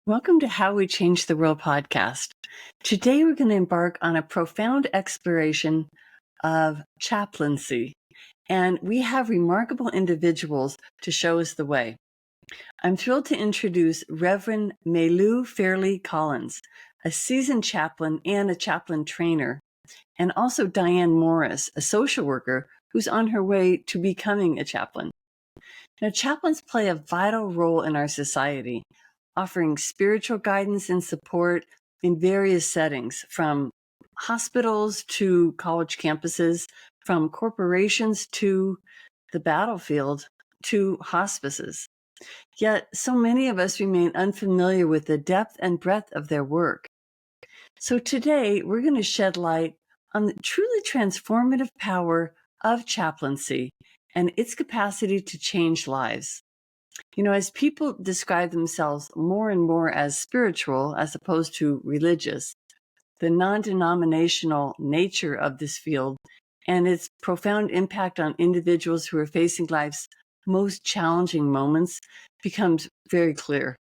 Welcome to How We Change the World podcast. Today we're going to embark on a profound exploration of chaplaincy, and we have remarkable individuals to show us the way. I'm thrilled to introduce Reverend Malu Fairley-Collins, a seasoned chaplain and a chaplain trainer, and also Diane Morris, a social worker who's on her way to becoming a chaplain. Now, chaplains play a vital role in our society, offering spiritual guidance and support in various settings, from hospitals to college campuses, from corporations to the battlefield to hospices. Yet, so many of us remain unfamiliar with the depth and breadth of their work. So today, we're going to shed light on the truly transformative power of chaplaincy and its capacity to change lives. You know, as people describe themselves more and more as spiritual as opposed to religious, the non-denominational nature of this field and its profound impact on individuals who are facing life's most challenging moments becomes very clear.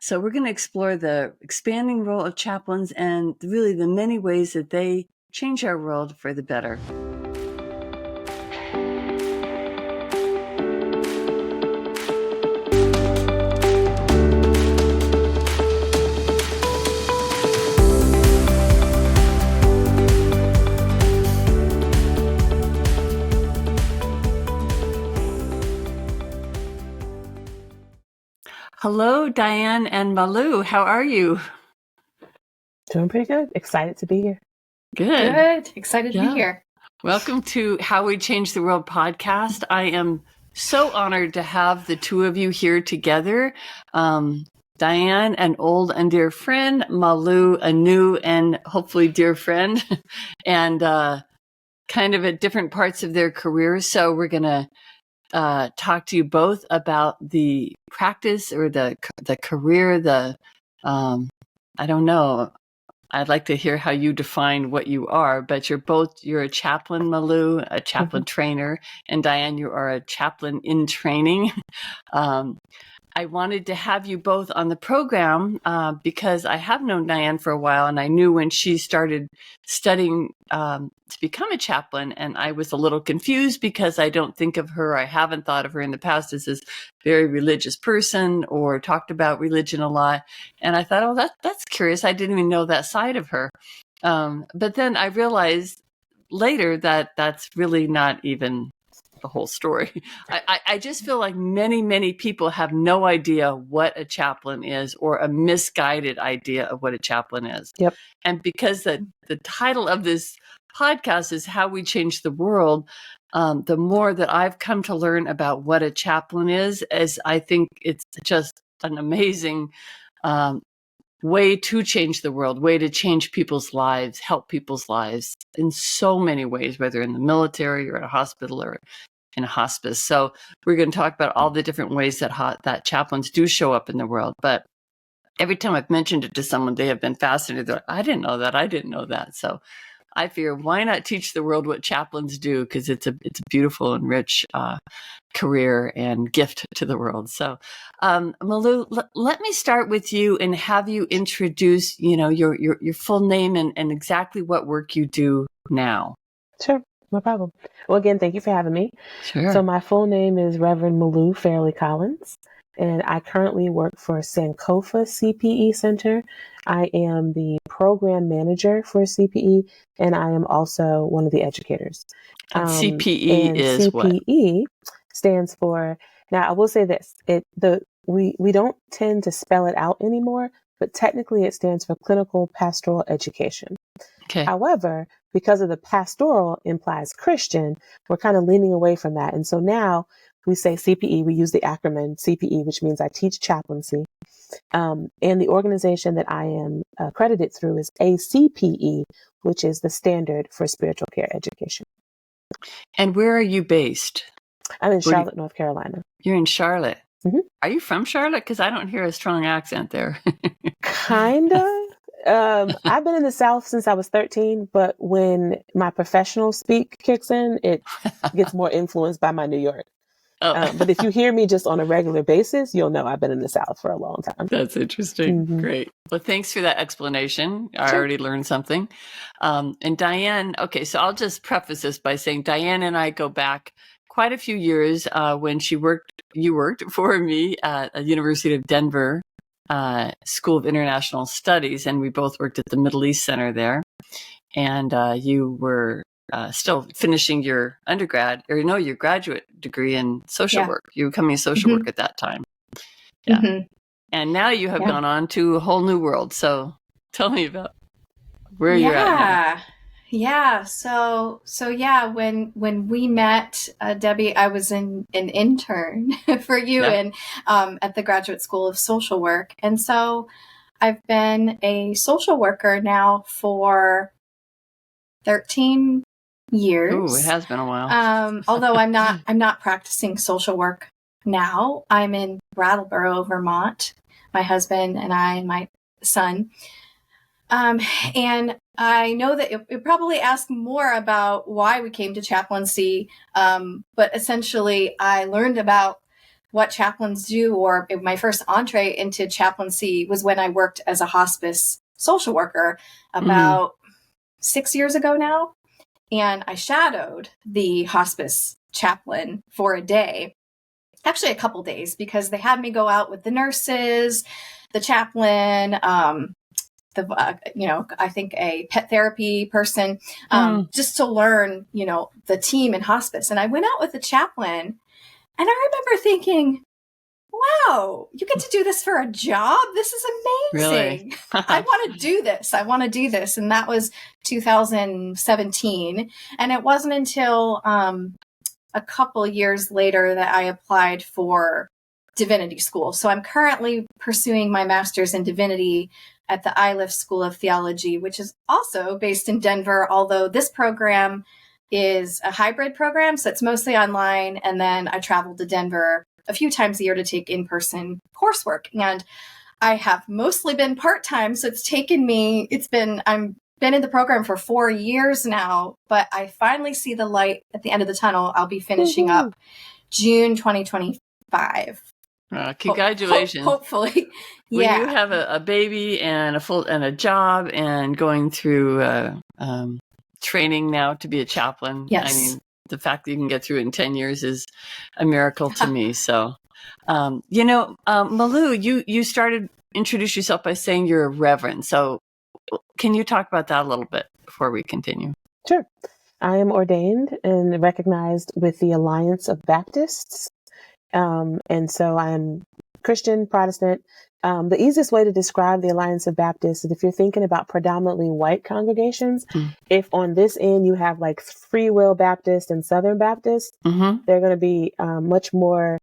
So we're going to explore the expanding role of chaplains and really the many ways that they change our world for the better. Hello, Diane and Malu. How are you? Doing pretty good. Excited to be here. Good. Excited to be here. Welcome to How We Change the World podcast. I am so honored to have the two of you here together. Diane, an old and dear friend, Malu, a new and hopefully dear friend, and kind of at different parts of their careers. So we're going to talk to you both about the practice or the career, I don't know. I'd like to hear how you define what you are, but you're a chaplain, Malu, a chaplain trainer, and Diane, you are a chaplain in training. I wanted to have you both on the program because I have known Diane for a while, and I knew when she started studying to become a chaplain, and I was a little confused because I don't think of her, I haven't thought of her in the past as this very religious person or talked about religion a lot. And I thought, oh, that's curious. I didn't even know that side of her. But then I realized later that that's really not even the whole story. I just feel like many people have no idea what a chaplain is or a misguided idea of what a chaplain is. Yep. And because the title of this podcast is How We Change the World, the more that I've come to learn about what a chaplain is, as I think it's just an amazing way to change the world, way to change people's lives, help people's lives in so many ways, whether in the military or at a hospital or in a hospice. So we're going to talk about all the different ways that chaplains do show up in the world. But every time I've mentioned it to someone, they have been fascinated. They're like, I didn't know that. So I figure, why not teach the world what chaplains do? Because it's a beautiful and rich career and gift to the world. So, Malu, let me start with you and have you introduce, your full name and exactly what work you do now. Sure, no problem. Well, again, thank you for having me. Sure. So my full name is Reverend Malu Fairley-Collins, and I currently work for Sankofa CPE Center. I am the program manager for CPE, and I am also one of the educators. CPE is CPE what? CPE stands for, now I will say this, we don't tend to spell it out anymore, but technically it stands for Clinical Pastoral Education. Okay. However, because of the pastoral implies Christian, we're kind of leaning away from that. And so now we say CPE, we use the acronym CPE, which means I teach chaplaincy. And the organization that I am accredited through is ACPE, which is the standard for spiritual care education. And where are you based? I'm in Charlotte, North Carolina. You're in Charlotte. Mm-hmm. Are you from Charlotte? Because I don't hear a strong accent there. Kinda. I've been in the South since I was 13, but when my professional speak kicks in, it gets more influenced by my New York. Oh. But if you hear me just on a regular basis, you'll know I've been in the South for a long time. That's interesting. Great. Well, thanks for that explanation. I already learned something. And Diane, okay, so I'll just preface this by saying Diane and I go back quite a few years when you worked for me at the University of Denver School of International Studies, and we both worked at the Middle East Center there. And you were still finishing your your graduate degree in social work. You were coming to social work at that time. Yeah. And now you have gone on to a whole new world. So tell me about where you're at now. Yeah. So when we met, Debbie, I was an intern for you and at the Graduate School of Social Work. And so I've been a social worker now for 13 years. Ooh, it has been a while. Although I'm not practicing social work now. I'm in Brattleboro, Vermont, my husband and I and my son. And I know that it probably asked more about why we came to chaplaincy. But essentially I learned about what chaplains do, or my first entree into chaplaincy was when I worked as a hospice social worker about 6 years ago now. And I shadowed the hospice chaplain for a day, actually a couple days, because they had me go out with the nurses, the chaplain, I think a pet therapy person, just to learn, the team in hospice. And I went out with the chaplain, and I remember thinking, wow, you get to do this for a job? This is amazing. Really? I want to do this. And that was 2017. And it wasn't until a couple years later that I applied for divinity school. So I'm currently pursuing my master's in divinity at the ILIF School of Theology, which is also based in Denver, although this program is a hybrid program. So it's mostly online. And then I travel to Denver a few times a year to take in-person coursework. And I have mostly been part-time. So I've been in the program for 4 years now, but I finally see the light at the end of the tunnel. I'll be finishing up June 2025. Congratulations. Hopefully. When you have a baby and a job and going through training now to be a chaplain, yes. I mean, the fact that you can get through it in 10 years is a miracle to me. So, Malu, you started introduce yourself by saying you're a reverend. So can you talk about that a little bit before we continue? Sure. I am ordained and recognized with the Alliance of Baptists. And so I'm Christian, Protestant. The easiest way to describe the Alliance of Baptists is if you're thinking about predominantly white congregations, if on this end you have like Free Will Baptist and Southern Baptist, they're going to be much more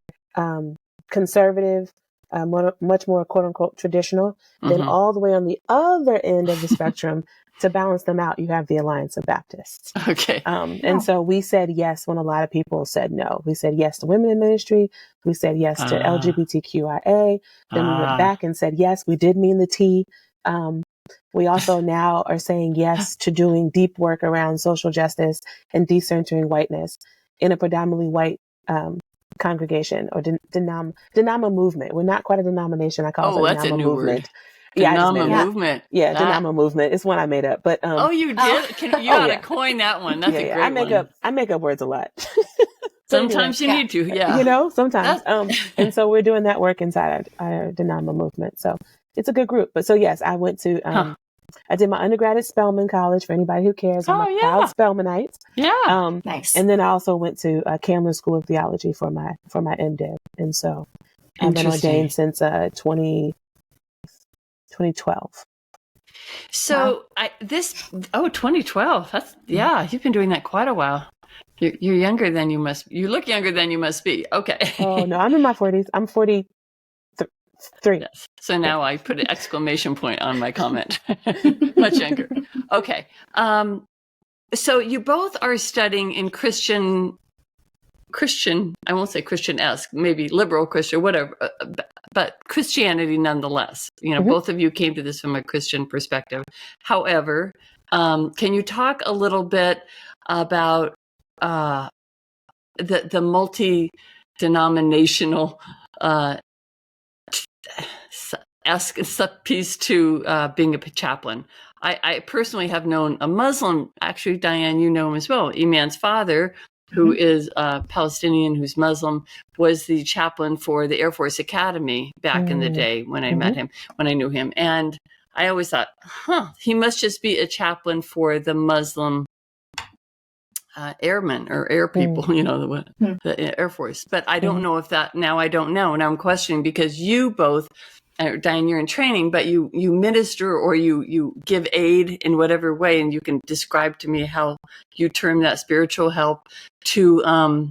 conservative, much more quote unquote traditional. Then all the way on the other end of the spectrum, to balance them out, you have the Alliance of Baptists. Okay. And so we said yes when a lot of people said no. We said yes to women in ministry. We said yes to LGBTQIA. Then we went back and said yes, we did mean the T. We also now are saying yes to doing deep work around social justice and decentering whiteness in a predominantly white congregation or Denama movement. We're not quite a denomination. I call it a Denama movement. Word. Denama movement. Yeah, Denama movement. It's one I made up. But you did? You ought to coin that one. That's a great one. I make up words a lot. Sometimes you need to, sometimes. And so we're doing that work inside our Denama movement. So it's a good group. But so yes, I went to I did my undergrad at Spelman College for anybody who cares. I'm a proud Spelmanite. Yeah. Nice. And then I also went to Camden School of Theology for my MDiv. And so I've been ordained since 2012. So 2012. That's you've been doing that quite a while. You're younger than you must. You look younger than you must be. Okay. Oh no, I'm in my 40s. I'm 43. Yes. So now I put an exclamation point on my comment. Much younger. Okay. So you both are studying in Christian, I won't say Christian-esque, maybe liberal Christian, whatever, but Christianity nonetheless. Both of you came to this from a Christian perspective. However, can you talk a little bit about the denominational piece to being a chaplain. I personally have known a Muslim, actually, Diane, you know him as well. Iman's father, who is Palestinian, who's Muslim, was the chaplain for the Air Force Academy back in the day when I met him, when I knew him. And I always thought, he must just be a chaplain for the Muslim airmen or air people, the Air Force. But I don't know if that, now I don't know. And I'm questioning because you both, Diane, you're in training, but you minister or you give aid in whatever way, and you can describe to me how you term that spiritual help to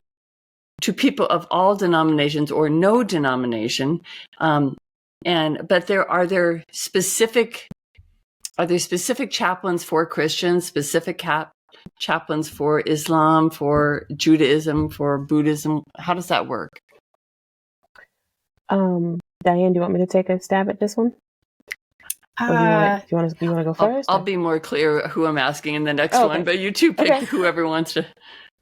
people of all denominations or no denomination. But are there specific chaplains for Christians, specific chaplains for Islam, for Judaism, for Buddhism? How does that work? Diane, do you want me to take a stab at this one? Or do you want to go first? I'll be more clear who I'm asking in the next one, but you two pick whoever wants to.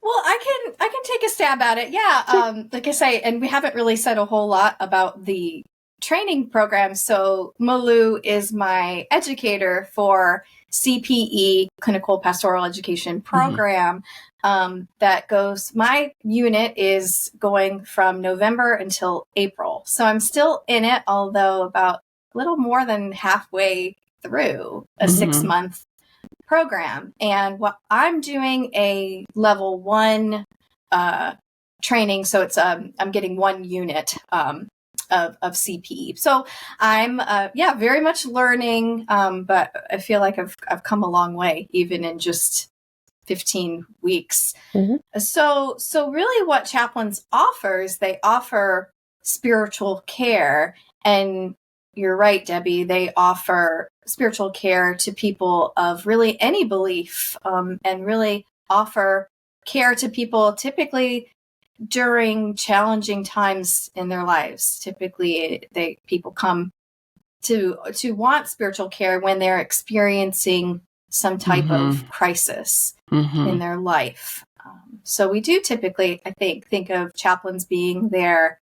Well, I can take a stab at it. Yeah. Sure. Like I say, and we haven't really said a whole lot about the training program. So Malu is my educator for CPE, Clinical Pastoral Education Program. That goes, my unit is going from November until April. So I'm still in it, although about a little more than halfway through a 6-month program. And what I'm doing a level 1 training. So it's, I'm getting 1 unit of CPE. So I'm, very much learning. But I feel like I've come a long way, even in just 15 weeks. So really what Chaplains offers, they offer spiritual care. And you're right, Debbie, they offer spiritual care to people of really any belief, and really offer care to people typically during challenging times in their lives. Typically people come to want spiritual care when they're experiencing some type of crisis in their life. So we do typically, I think of chaplains being there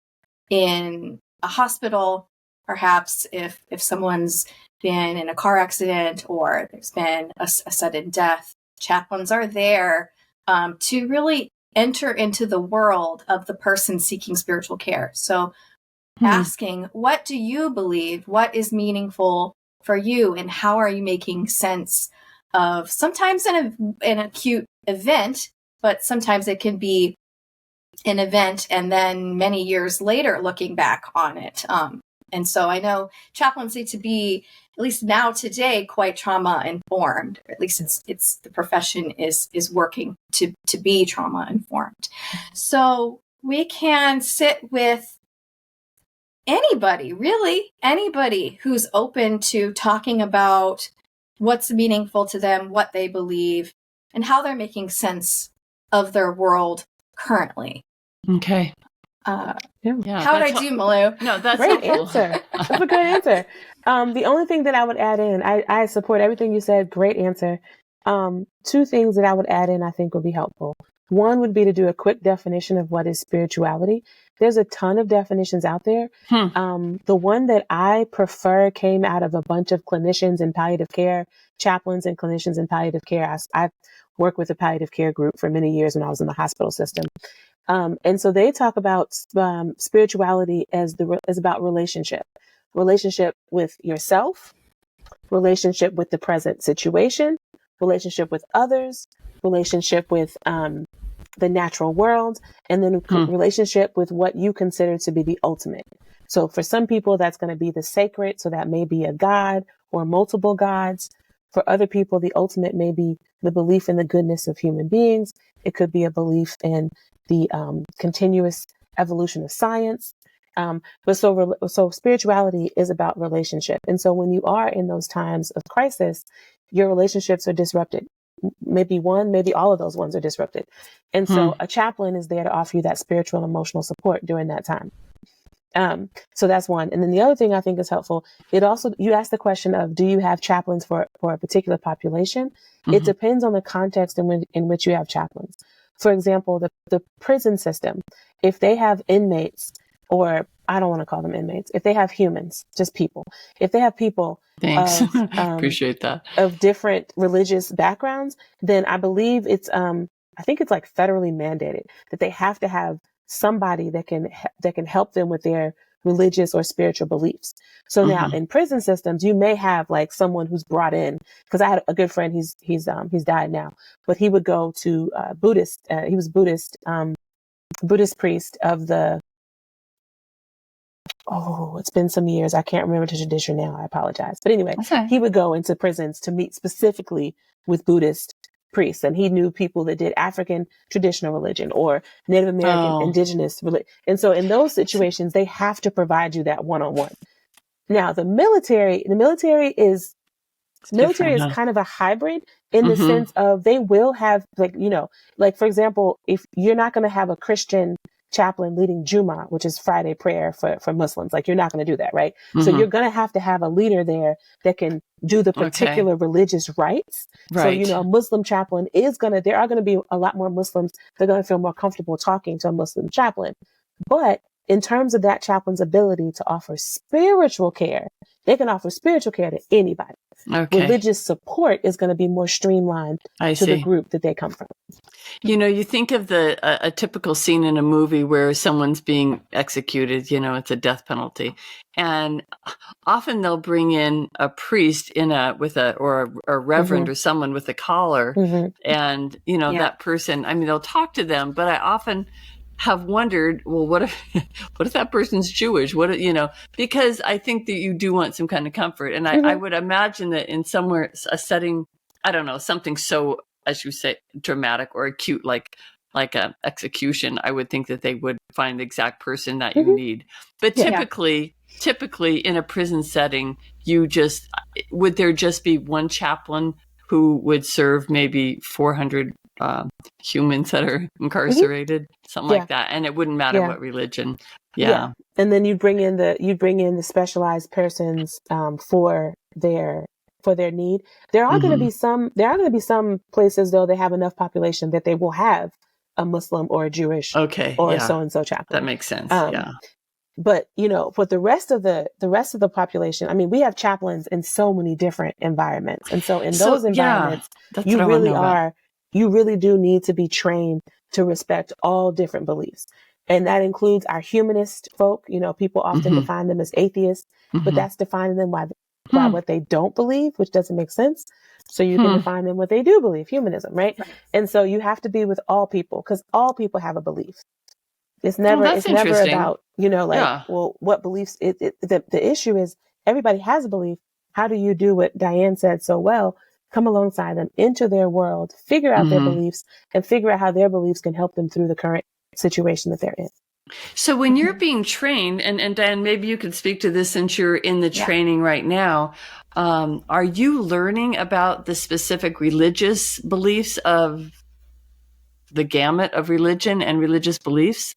in a hospital, perhaps if someone's been in a car accident or there's been a sudden death. Chaplains are there to really enter into the world of the person seeking spiritual care. So asking, what do you believe? What is meaningful for you? And how are you making sense of sometimes an acute event, but sometimes it can be an event and then many years later looking back on it. And so I know chaplaincy to be, at least now today, quite trauma informed. Or at least it's the profession is working to be trauma informed. So we can sit with anybody, really anybody who's open to talking about what's meaningful to them, what they believe, and how they're making sense of their world currently. Okay. How did I do, Malu? No, that's great answer. That's a good answer. The only thing that I would add in, I support everything you said. Great answer. 2 things that I would add in, I think would be helpful. One would be to do a quick definition of what is spirituality. There's a ton of definitions out there. The one that I prefer came out of a bunch of clinicians in palliative care, chaplains and clinicians in palliative care. I've worked with a palliative care group for many years when I was in the hospital system. And so they talk about spirituality as about relationship with yourself, relationship with the present situation, relationship with others, relationship with the natural world, and then relationship with what you consider to be the ultimate. So for some people, that's going to be the sacred. So that may be a god or multiple gods. For other people, the ultimate may be the belief in the goodness of human beings. It could be a belief in the continuous evolution of science. But so spirituality is about relationship. And so when you are in those times of crisis, your relationships are disrupted. Maybe one, maybe all of those ones are disrupted. And so a chaplain is there to offer you that spiritual and emotional support during that time. So that's one. And then the other thing I think is helpful, you asked the question of, do you have chaplains for a particular population? It depends on the context in which you have chaplains. for example, the prison system, if they have inmates, or I don't want to call them inmates, if they have humans, just people, if they have people Thanks. of, Appreciate that. of different religious backgrounds, then I believe it's, I think it's like federally mandated that they have to have somebody that can help them with their religious or spiritual beliefs. So now in prison systems, you may have like someone who's brought in, because I had a good friend, he's died now, but he would go to Buddhist, he was Buddhist priest of the, it's been some years. I can't remember the tradition now. I apologize. But anyway, he would go into prisons to meet specifically with Buddhist priests. And he knew people that did African traditional religion or Native American indigenous religion. And so in those situations, they have to provide you that one-on-one. Now, the military is kind of a hybrid in the sense of they will have like, for example, if you're not going to have a Christian chaplain leading Juma, which is Friday prayer for Muslims, like you're not going to do that, right? So you're going to have a leader there that can do the particular religious rites. Right. So, a Muslim chaplain there are going to be a lot more Muslims. They're going to feel more comfortable talking to a Muslim chaplain. But in terms of that chaplain's ability to offer spiritual care, they can offer spiritual care to anybody. Okay. Religious support is going to be more streamlined to the group that they come from. You think of a typical scene in a movie where someone's being executed, it's a death penalty. And often they'll bring in a priest or a reverend or someone with a collar. And, that person, they'll talk to them, but I often have wondered, well, what if that person's Jewish? Because I think that you do want some kind of comfort. And I would imagine that in a setting, I don't know, something so, as you say, dramatic or acute, like a execution, I would think that they would find the exact person that you need. But typically in a prison setting, would there just be one chaplain who would serve maybe 400 humans that are incarcerated, something like that, and it wouldn't matter what religion. Yeah. And then you bring in the specialized persons for their need. There are going to be some places though they have enough population that they will have a Muslim or a Jewish or so and so chaplain. That makes sense. But for the rest of the population, we have chaplains in so many different environments, and so in those environments, you really do need to be trained to respect all different beliefs. And that includes our humanist folk. People often define them as atheists, but that's defining them by what they don't believe, which doesn't make sense. So you can define them what they do believe, humanism, right? And so you have to be with all people because all people have a belief. It's never about, what beliefs the issue is everybody has a belief. How do you do what Diane said so well? Come alongside them, enter their world, figure out their beliefs, and figure out how their beliefs can help them through the current situation that they're in. So when you're being trained, and Dan, maybe you could speak to this since you're in the training right now, are you learning about the specific religious beliefs of the gamut of religion and religious beliefs?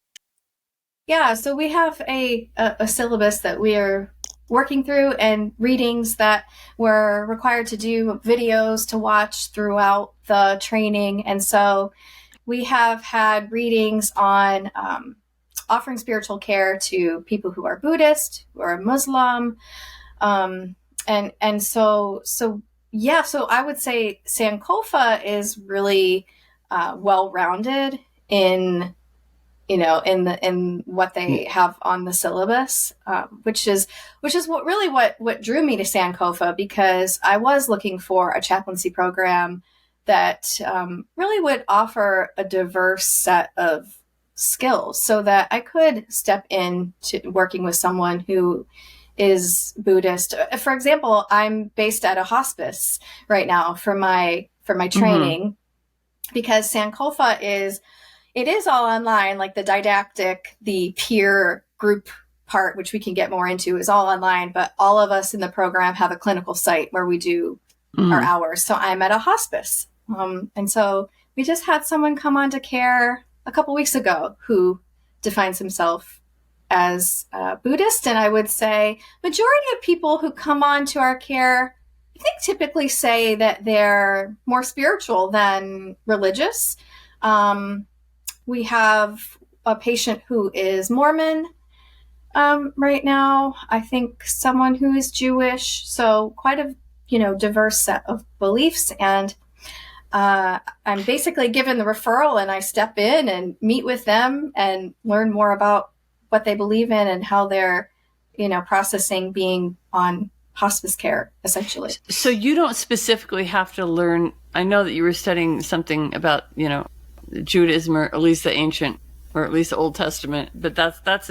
Yeah, so we have a syllabus that we are working through and readings that we're required to do, videos to watch throughout the training. And so we have had readings on offering spiritual care to people who are Buddhist, who are Muslim. So I would say Sankofa is really well-rounded in what they have on the syllabus, which is what drew me to Sankofa, because I was looking for a chaplaincy program that really would offer a diverse set of skills so that I could step into working with someone who is Buddhist. For example, I'm based at a hospice right now for my training, because Sankofa is all online, like the didactic, the peer group part, which we can get more into, is all online, but all of us in the program have a clinical site where we do our hours. So I'm at a hospice. And so we just had someone come on to care a couple weeks ago who defines himself as Buddhist. And I would say majority of people who come on to our care, I think typically say that they're more spiritual than religious. We have a patient who is Mormon right now. I think someone who is Jewish. So quite a diverse set of beliefs. And I'm basically given the referral, and I step in and meet with them and learn more about what they believe in and how they're, processing being on hospice care, essentially. So you don't specifically have to learn. I know that you were studying something about, Judaism, or at least the ancient, or at least the Old Testament, but that's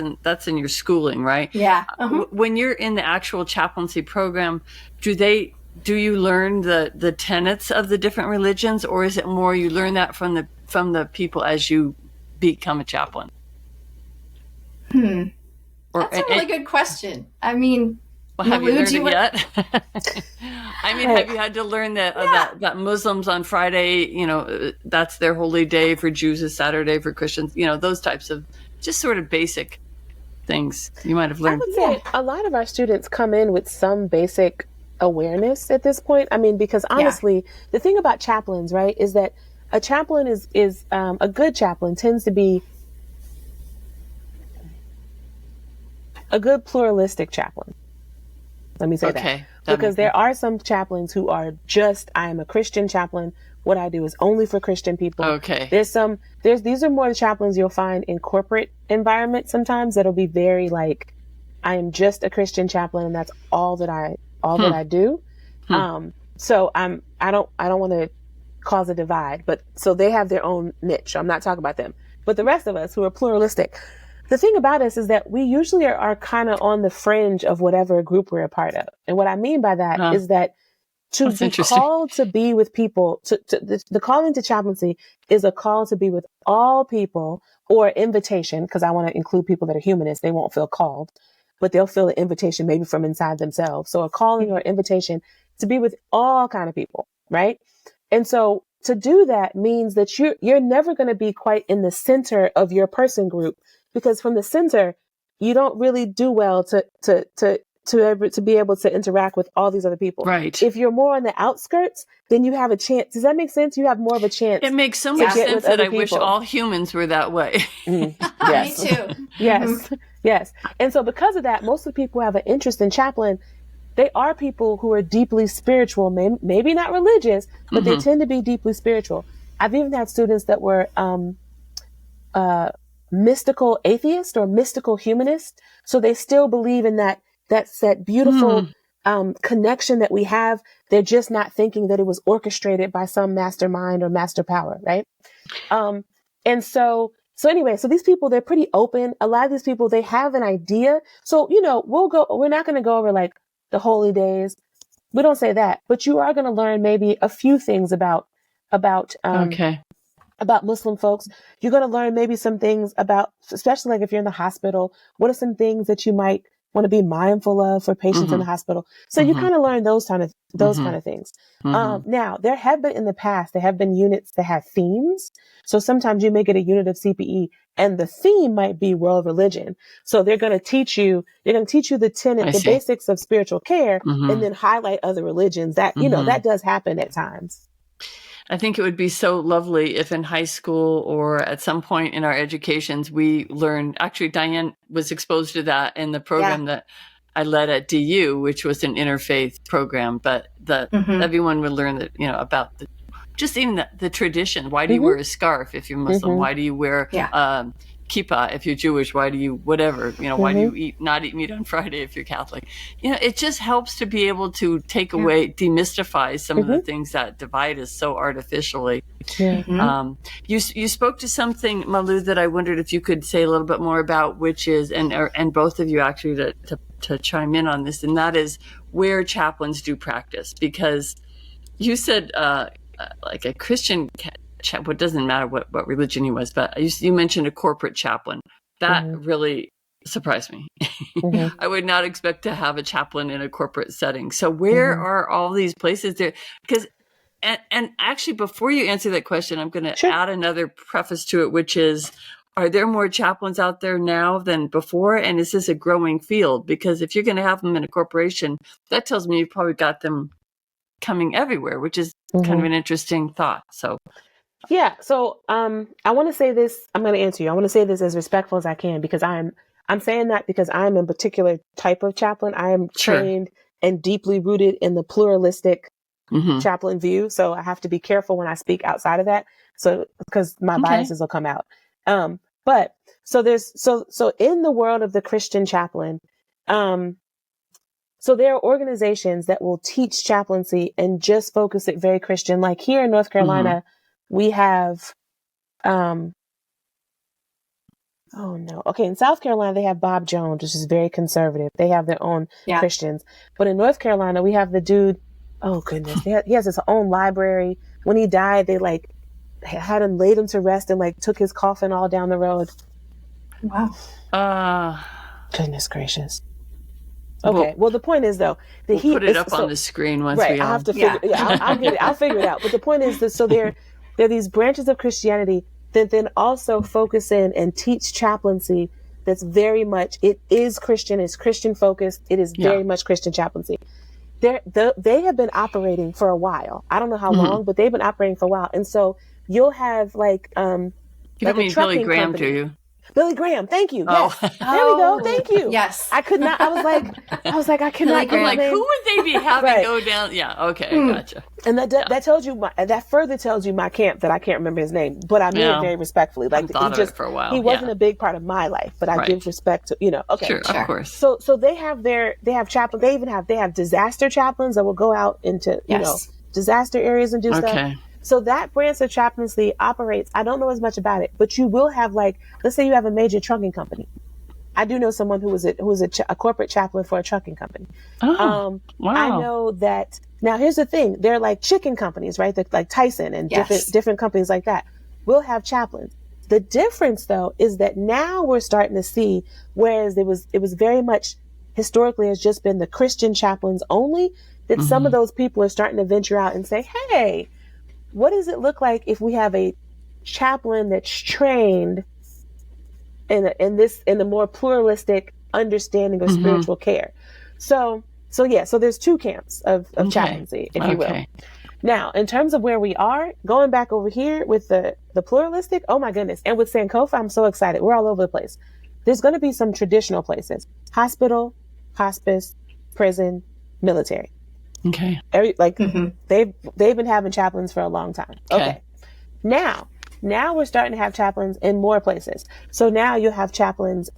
in your schooling, right? Yeah. When you're in the actual chaplaincy program, do you learn the tenets of the different religions, or is it more you learn that from the people as you become a chaplain? That's a really good question. I mean, well, have you learned it yet? I mean, have you had to learn that Muslims on Friday, that's their holy day, for Jews is Saturday, for Christians, those types of just sort of basic things you might have learned? I would say a lot of our students come in with some basic awareness at this point. I mean, because honestly, the thing about chaplains, right, is that a chaplain is a good chaplain tends to be a good pluralistic chaplain. Let me say that. Because there are some chaplains who are just, I am a Christian chaplain. What I do is only for Christian people. Okay. These are more the chaplains you'll find in corporate environments sometimes that'll be very like, I am just a Christian chaplain and that's all that I do. So I don't want to cause a divide, but so they have their own niche. I'm not talking about them, but the rest of us who are pluralistic, the thing about us is that we usually are kind of on the fringe of whatever group we're a part of. And what I mean by that is that to be called to be with people, the calling to chaplaincy is a call to be with all people, or invitation, because I want to include people that are humanists. They won't feel called, but they'll feel an invitation maybe from inside themselves. So a calling or invitation to be with all kind of people, right? And so to do that means that you're never going to be quite in the center of your person group, because from the center, you don't really do well to be able to interact with all these other people. Right. If you're more on the outskirts, then you have a chance. Does that make sense? You have more of a chance. It makes so much sense that I wish all humans were that way. Yes. Me too. Yes. Yes. And so because of that, most of the people who have an interest in chaplain, they are people who are deeply spiritual, maybe not religious, but they tend to be deeply spiritual. I've even had students that were mystical atheist or mystical humanist. So they still believe in that beautiful connection that we have. They're just not thinking that it was orchestrated by some mastermind or master power, right? And so anyway, so these people, they're pretty open. A lot of these people, they have an idea. So, we're not going to go over like the holy days. We don't say that, but you are going to learn maybe a few things about Muslim folks. You're going to learn maybe some things about, especially like if you're in the hospital, what are some things that you might want to be mindful of for patients in the hospital. So you kind of learn those kind of things. Now there have been units that have themes. So sometimes you may get a unit of CPE and the theme might be world religion. So they're going to teach you the basics of spiritual care and then highlight other religions that, that does happen at times. I think it would be so lovely if in high school or at some point in our educations, we learned, actually Diane was exposed to that in the program that I led at DU, which was an interfaith program, but everyone would learn that, about just even the tradition. Why do you wear a scarf if you're Muslim? Why do you wear kippah if you're Jewish? Why do you whatever? Why do you not eat meat on Friday if you're Catholic? It just helps to be able to take away, demystify some of the things that divide us so artificially. You spoke to something, Malu, that I wondered if you could say a little bit more about, which is, and both of you actually to chime in on this, and that is where chaplains do practice, because you said like a Christian it doesn't matter what religion he was, but you mentioned a corporate chaplain. That really surprised me. I would not expect to have a chaplain in a corporate setting. So where are all these places there? Because, and actually, before you answer that question, I'm going to add another preface to it, which is, are there more chaplains out there now than before? And is this a growing field? Because if you're going to have them in a corporation, that tells me you've probably got them coming everywhere, which is kind of an interesting thought. So Yeah. So I want to say this. I'm going to answer you. I want to say this as respectful as I can because I'm saying that because I'm a particular type of chaplain. I am Sure. trained and deeply rooted in the pluralistic Mm-hmm. chaplain view. So I have to be careful when I speak outside of that. So because my biases will come out. But so there's so in the world of the Christian chaplain, so there are organizations that will teach chaplaincy and just focus it very Christian. Like here in North Carolina, we have, oh no. Okay. In South Carolina, they have Bob Jones, which is very conservative. They have their own Christians. But in North Carolina, we have the dude, oh goodness, he has his own library. When he died, they like had him, laid him to rest and like took his coffin all down the road. Wow. Goodness gracious. Okay. Well, the point is though that we'll put it up on the screen once we all. I have to figure. Yeah, I'll get it. I'll figure it out. But the point is that so there are these branches of Christianity that then also focus in and teach chaplaincy. That's very much it is Christian. It's Christian focused. It is very much Christian chaplaincy. They have been operating for a while. I don't know how long, but they've been operating for a while. And so you'll have like you don't mean Billy Graham, do you? Billy Graham, thank you. Yes. There we go. Thank you. Yes. I could not. I was like, I cannot. I'm like, who would they be having go down? Yeah. Okay. Gotcha. And that tells you that further tells you my camp that I can't remember his name, but I mean it very respectfully. Like for a while. He wasn't a big part of my life, but I give respect to Okay. Sure. Of course. So they have chaplains. They have disaster chaplains that will go out into disaster areas and do stuff. So that branch of chaplaincy operates. I don't know as much about it, but you will have like, let's say you have a major trucking company. I do know someone who was a corporate chaplain for a trucking company. Oh, wow. I know that. Now, here's the thing: they're like chicken companies, right? They're like Tyson and different companies like that. We'll have chaplains. The difference, though, is that now we're starting to see, whereas it was very much historically has just been the Christian chaplains only. That some of those people are starting to venture out and say, "Hey, what does it look like if we have a chaplain that's trained in the more pluralistic understanding of spiritual care?" So there's two camps of chaplaincy, if you will. Now, in terms of where we are, going back over here with the pluralistic, oh my goodness. And with Sankofa, I'm so excited. We're all over the place. There's going to be some traditional places: hospital, hospice, prison, military. Okay. They've been having chaplains for a long time. Okay. Now we're starting to have chaplains in more places. So now you'll have chaplains.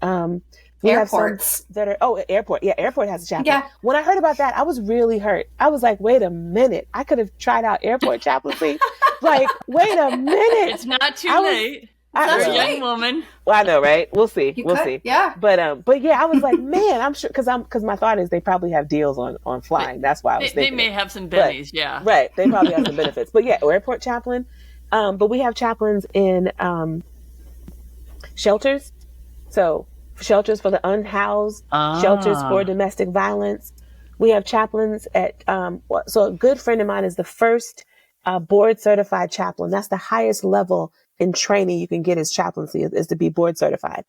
We Airports. have some that are airport. Yeah, airport has a chaplain. Yeah. When I heard about that, I was really hurt. I was like, wait a minute. I could have tried out airport chaplaincy. Like, wait a minute. It's not too late. You're a young woman. Well, I know, right? We'll see. We'll see. Yeah. But yeah, I was like, man, I'm sure because my thought is they probably have deals on flying. That's why I was thinking. They may have some bennies, Right. They probably have some benefits. But yeah, airport chaplain. But we have chaplains in shelters. So shelters for the unhoused, shelters for domestic violence. We have chaplains at so a good friend of mine is the first board certified chaplain. That's the highest level in training you can get as chaplaincy is to be board certified.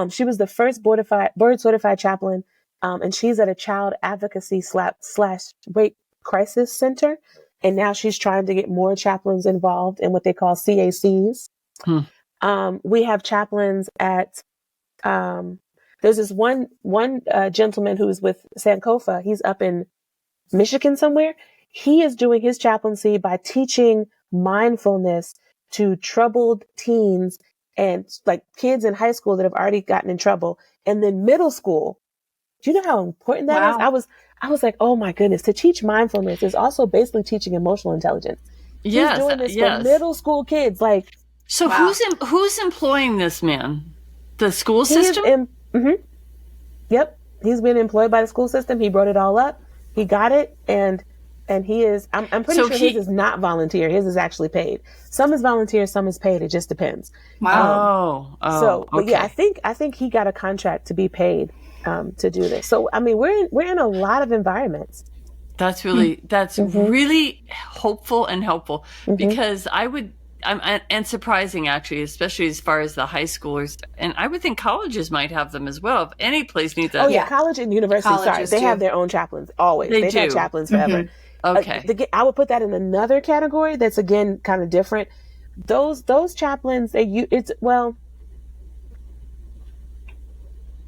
She was the first board certified chaplain, and she's at a child advocacy / rape crisis center. And now she's trying to get more chaplains involved in what they call CACs. We have chaplains at, there's this one gentleman who's with Sankofa. He's up in Michigan somewhere. He is doing his chaplaincy by teaching mindfulness to troubled teens and like kids in high school that have already gotten in trouble. And then middle school. Do you know how important that is? I was like, oh my goodness, to teach mindfulness is also basically teaching emotional intelligence. Yes, he's doing this for middle school kids. Like, so who's employing this man? The school system? Yep. He's been employed by the school system. He brought it all up. He got it. And he is, I'm pretty sure his is not volunteer. His is actually paid. Some is volunteer, some is paid. It just depends. Wow. But yeah, I think he got a contract to be paid to do this. So, I mean, we're in a lot of environments. That's really hopeful and helpful because and surprising actually, especially as far as the high schoolers. And I would think colleges might have them as well. If any place needs that. Oh yeah, college and university. They have their own chaplains always. They've had chaplains forever. Okay. I would put that in another category that's again kind of different. those chaplains,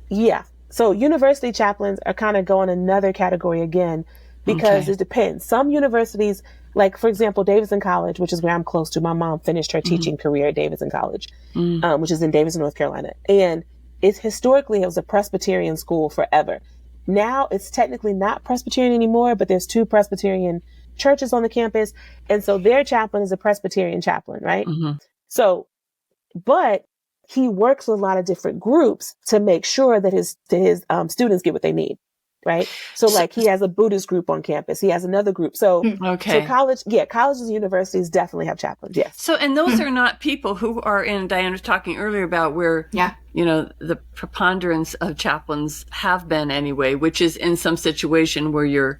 yeah. So university chaplains are kind of going another category again, because it depends. Some universities, like for example, Davidson College, which is where I'm close to. My mom finished her teaching career at Davidson College, which is in Davidson, North Carolina. And it was a Presbyterian school forever. Now it's technically not Presbyterian anymore, but there's 2 Presbyterian churches on the campus. And so their chaplain is a Presbyterian chaplain, right? So, but he works with a lot of different groups to make sure that his students get what they need, right? So like he has a Buddhist group on campus. He has another group. So colleges and universities definitely have chaplains. Yes. So, and those are not people who are in, Diane was talking earlier about where, the preponderance of chaplains have been anyway, which is in some situation where you're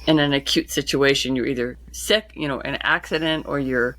in an acute situation, you're either sick, an accident, or you're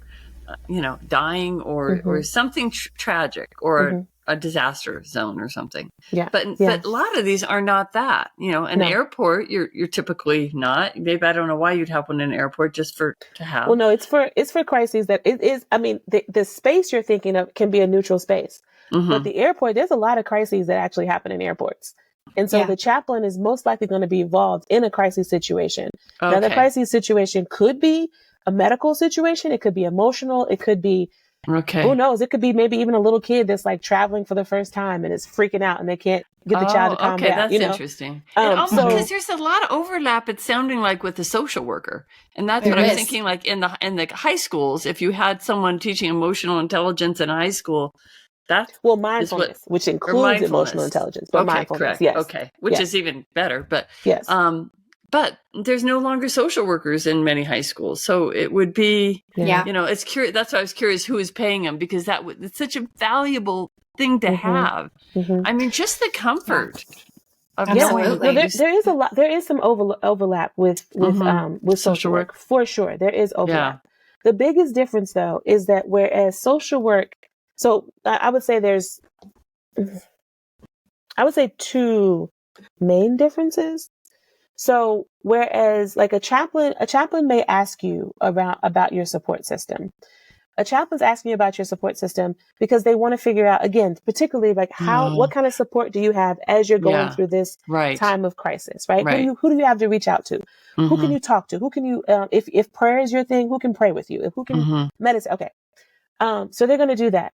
dying, or something tragic, or a disaster zone or something. Yeah. But a lot of these are not that, an airport, you're typically not. Maybe I don't know why you'd have one in an airport just to have. Well, no, it's for crises that it is. I mean, the space you're thinking of can be a neutral space, but the airport, there's a lot of crises that actually happen in airports. And so the chaplain is most likely going to be involved in a crisis situation. Now, the crisis situation could be a medical situation. It could be emotional. It could be, who knows? It could be maybe even a little kid that's like traveling for the first time and is freaking out and they can't get the child to calm down. That's interesting. And also, because there's a lot of overlap, it's sounding like with the social worker. And that's what I was thinking, like in the high schools, if you had someone teaching emotional intelligence in high school, mindfulness, which includes emotional intelligence, but mindfulness, correct. yes. Okay, which is even better. But yes. But there's no longer social workers in many high schools. So it would be, it's curious. That's why I was curious who is paying them, because it's such a valuable thing to have. I mean, just the comfort of knowing. There is some overlap with social work for sure. There is overlap. Yeah. The biggest difference though is that whereas social work, so I would say there's 2 main differences. So whereas like a chaplain may ask you about your support system. A chaplain's asking you about your support system because they want to figure out, again, particularly like what kind of support do you have as you're going through this time of crisis, right? Who do you have to reach out to? Who can you talk to? Who can you, if prayer is your thing, who can pray with you? Who can meditate? Okay. So they're going to do that.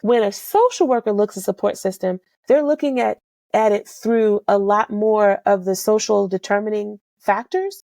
When a social worker looks at support system, they're looking at it through a lot more of the social determining factors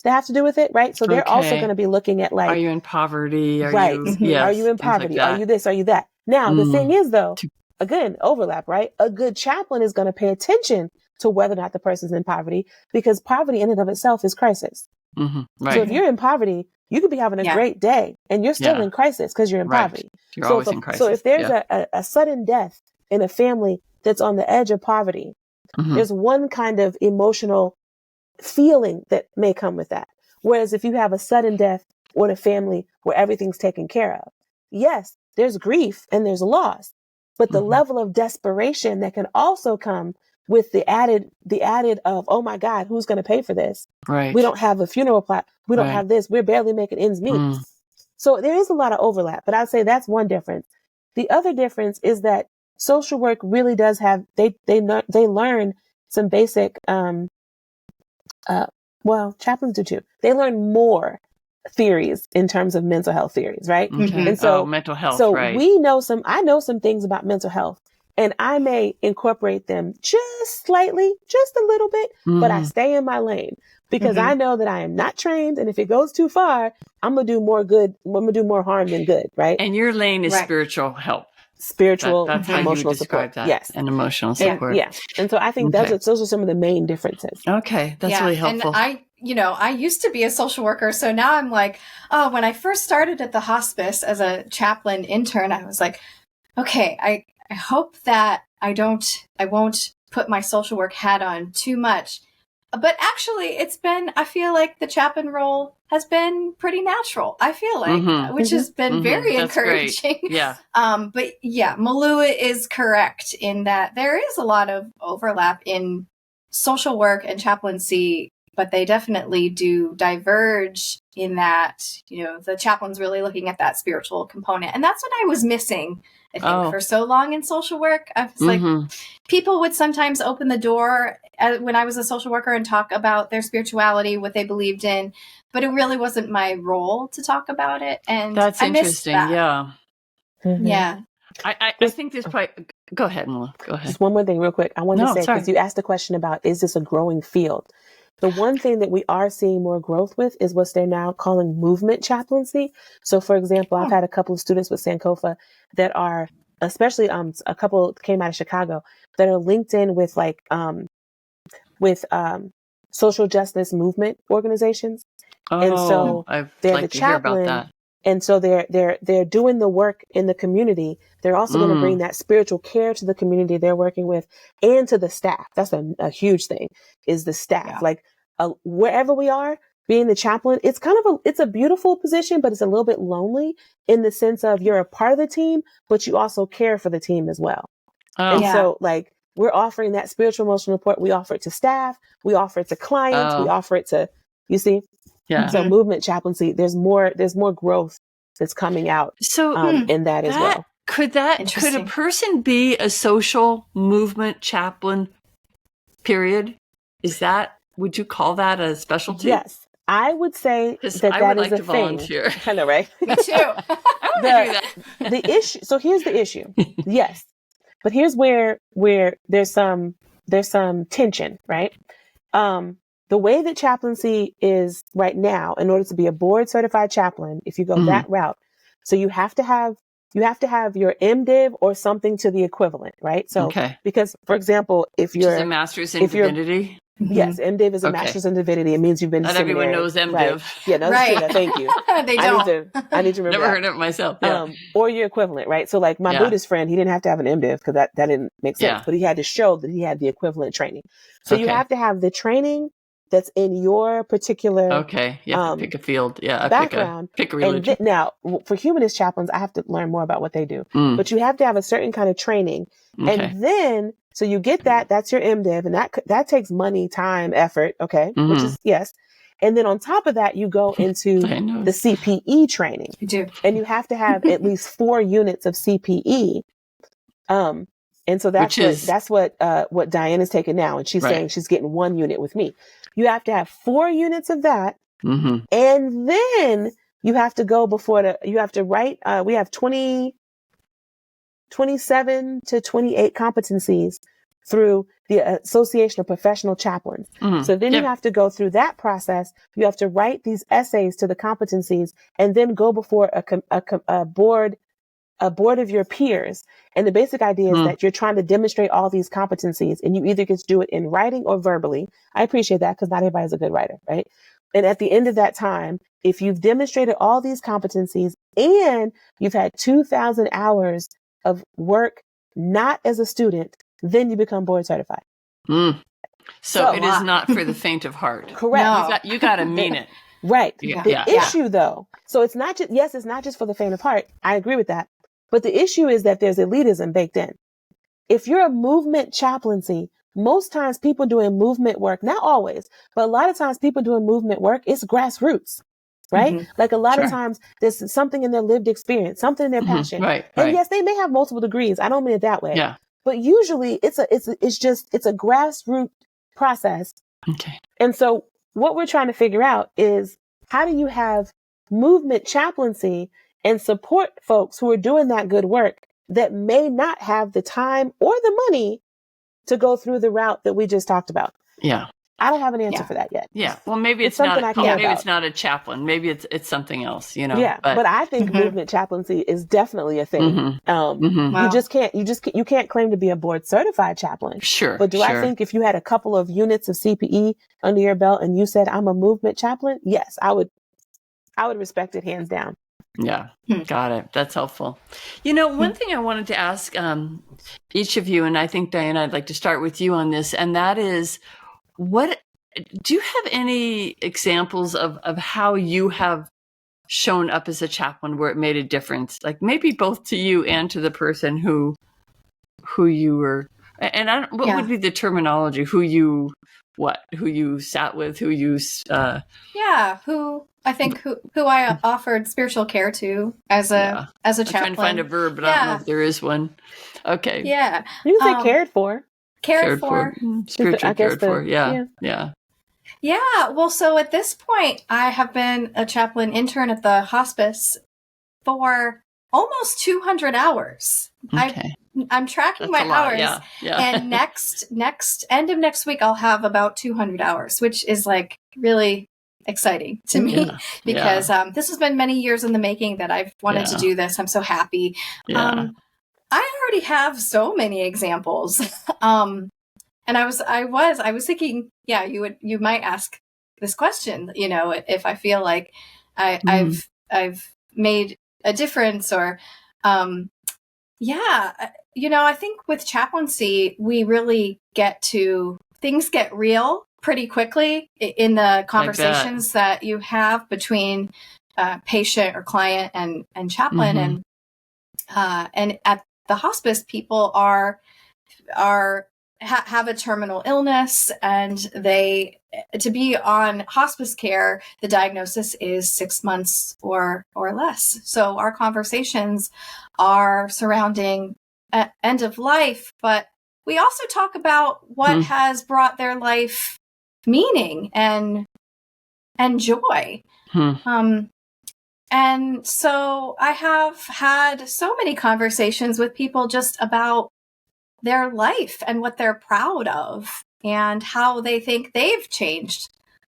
that have to do with it, right? So they're also going to be looking at like, are you in poverty? Are you in poverty? Are you this? Are you that? Now, the thing is though, again, overlap, right? A good chaplain is going to pay attention to whether or not the person's in poverty, because poverty in and of itself is crisis. Right. So if you're in poverty, you could be having a great day and you're still in crisis because you're in poverty. You're always in crisis. So if there's a sudden death in a family that's on the edge of poverty, there's one kind of emotional feeling that may come with that. Whereas if you have a sudden death or a family where everything's taken care of, yes, there's grief and there's loss, but the level of desperation that can also come with the added of, oh my God, who's going to pay for this? Right. We don't have a funeral plot. We don't have this. We're barely making ends meet. So there is a lot of overlap, but I'd say that's one difference. The other difference is that social work really does have, they learn some basic, chaplains do too. They learn more theories in terms of mental health theories, right? And so mental health, so I know some things about mental health, and I may incorporate them just slightly, just a little bit, but I stay in my lane because I know that I am not trained. And if it goes too far, I'm going to do more good. I'm going to do more harm than good. Right. And your lane is spiritual help. Spiritual, that's how emotional you describe support. That. Yes. And emotional support. And so I think those are some of the main differences. Okay. That's really helpful. And I used to be a social worker. So now I'm like, when I first started at the hospice as a chaplain intern, I was like, okay, I hope that I won't put my social work hat on too much. But actually I feel like the chaplain role has been pretty natural. I feel like, which has been very encouraging. Great. Yeah. But yeah, Malu is correct in that there is a lot of overlap in social work and chaplaincy but they definitely do diverge in that, the chaplain's really looking at that spiritual component. And that's what I was missing, I think, for so long in social work. I was like, people would sometimes open the door when I was a social worker and talk about their spirituality, what they believed in, but it really wasn't my role to talk about it. And that's interesting. That. Yeah. Yeah. I think this probably, go ahead, Malu. Go ahead. Just one more thing real quick. I wanted to say, because you asked the question about, is this a growing field? The one thing that we are seeing more growth with is what they're now calling movement chaplaincy. So for example, I've had a couple of students with Sankofa that are, especially a couple came out of Chicago, that are linked in with social justice movement organizations. And so I'd they're like the to hear about chaplain. that. And so they're doing the work in the community. They're also going to bring that spiritual care to the community they're working with and to the staff. That's a huge thing, is the staff. Yeah. Like wherever we are, being the chaplain, it's it's a beautiful position, but it's a little bit lonely in the sense of you're a part of the team, but you also care for the team as well. So like we're offering that spiritual emotional support. We offer it to staff. We offer it to clients. We offer it to, you see? Yeah. So movement chaplaincy, there's more growth that's coming out in that as well. Could a person be a social movement chaplain, period? Would you call that a specialty? Yes. I would say that I would like is a to thing. Volunteer. I know, right? Me too. I want to do that. The issue. So here's the issue. Yes. But here's where there's some tension, right? The way that chaplaincy is right now, in order to be a board certified chaplain, if you go that route, so you have to have your MDiv or something to the equivalent, right? So, because for example, if you're a master's in divinity, yes, MDiv is a master's in divinity. It means you've been to seminary. Not everyone knows MDiv. Right. Yeah, no, that's true. Thank you. They don't. I need to remember. Never heard of it myself. Yeah. Or your equivalent, right? So like my Buddhist friend, he didn't have to have an MDiv because that didn't make sense, but he had to show that he had the equivalent training. So you have to have the training that's in your particular you have to pick a field, background, pick a religion. And now, for humanist chaplains, I have to learn more about what they do. But you have to have a certain kind of training, and then so you get that. That's your MDiv, and that takes money, time, effort. Which is yes. And then on top of that, you go into the CPE training. You do, and you have to have at least 4 units of CPE. And so that's what Diane is taking now, and she's saying she's getting 1 unit with me. You have to have 4 units of that, and then you have to go you have to write. We have 27 to 28 competencies through the Association of Professional Chaplains. So then you have to go through that process. You have to write these essays to the competencies, and then go before a board of your peers. And the basic idea is that you're trying to demonstrate all these competencies, and you either get to do it in writing or verbally. I appreciate that because not everybody's a good writer, right? And at the end of that time, if you've demonstrated all these competencies and you've had 2,000 hours of work, not as a student, then you become board certified. So it is not for the faint of heart. Correct. No. You got to mean it. Right. The issue though, so it's not just for the faint of heart. I agree with that. But the issue is that there's elitism baked in. If you're a movement chaplaincy, most times people doing movement work, not always, but a lot of times people doing movement work, it's grassroots, right? Like a lot of times there's something in their lived experience, something in their passion. Right. And yes, they may have multiple degrees. I don't mean it that way. Yeah. But usually it's a grassroots process. Okay. And so what we're trying to figure out is, how do you have movement chaplaincy and support folks who are doing that good work that may not have the time or the money to go through the route that we just talked about? Yeah. I don't have an answer for that yet. Yeah. Well, maybe it's not a chaplain. Maybe it's something else, Yeah. But I think movement chaplaincy is definitely a thing. Wow. You can't claim to be a board certified chaplain. Sure. But I think if you had a couple of units of CPE under your belt and you said, I'm a movement chaplain, yes, I would respect it hands down. Yeah. Got it. That's helpful. One thing I wanted to ask each of you, and I think, Diane, I'd like to start with you on this, and that is, what do you have any examples of how you have shown up as a chaplain where it made a difference? Like maybe both to you and to the person who you were, and what would be the terminology, who you who you sat with, who you who I offered spiritual care to as a chaplain. I'm trying to find a verb, but I don't know if there is one. Okay. Yeah. You can say cared for. Cared for. Spiritually cared for. Yeah. Yeah. Well, so at this point, I have been a chaplain intern at the hospice for almost 200 hours. Okay. I'm tracking my hours. And next end of next week, I'll have about 200 hours, which is like really exciting to me because this has been many years in the making that I've wanted to do this. I'm so happy. I already have so many examples. And I was thinking, you might ask this question, if I feel like I've made a difference or, I think with chaplaincy, we really things get real pretty quickly in the conversations that you have between patient or client and chaplain. And at the hospice, people have a terminal illness, and to be on hospice care, the diagnosis is 6 months or less. So our conversations are surrounding end of life, but we also talk about what has brought their life meaning and joy. And so I have had so many conversations with people just about their life and what they're proud of and how they think they've changed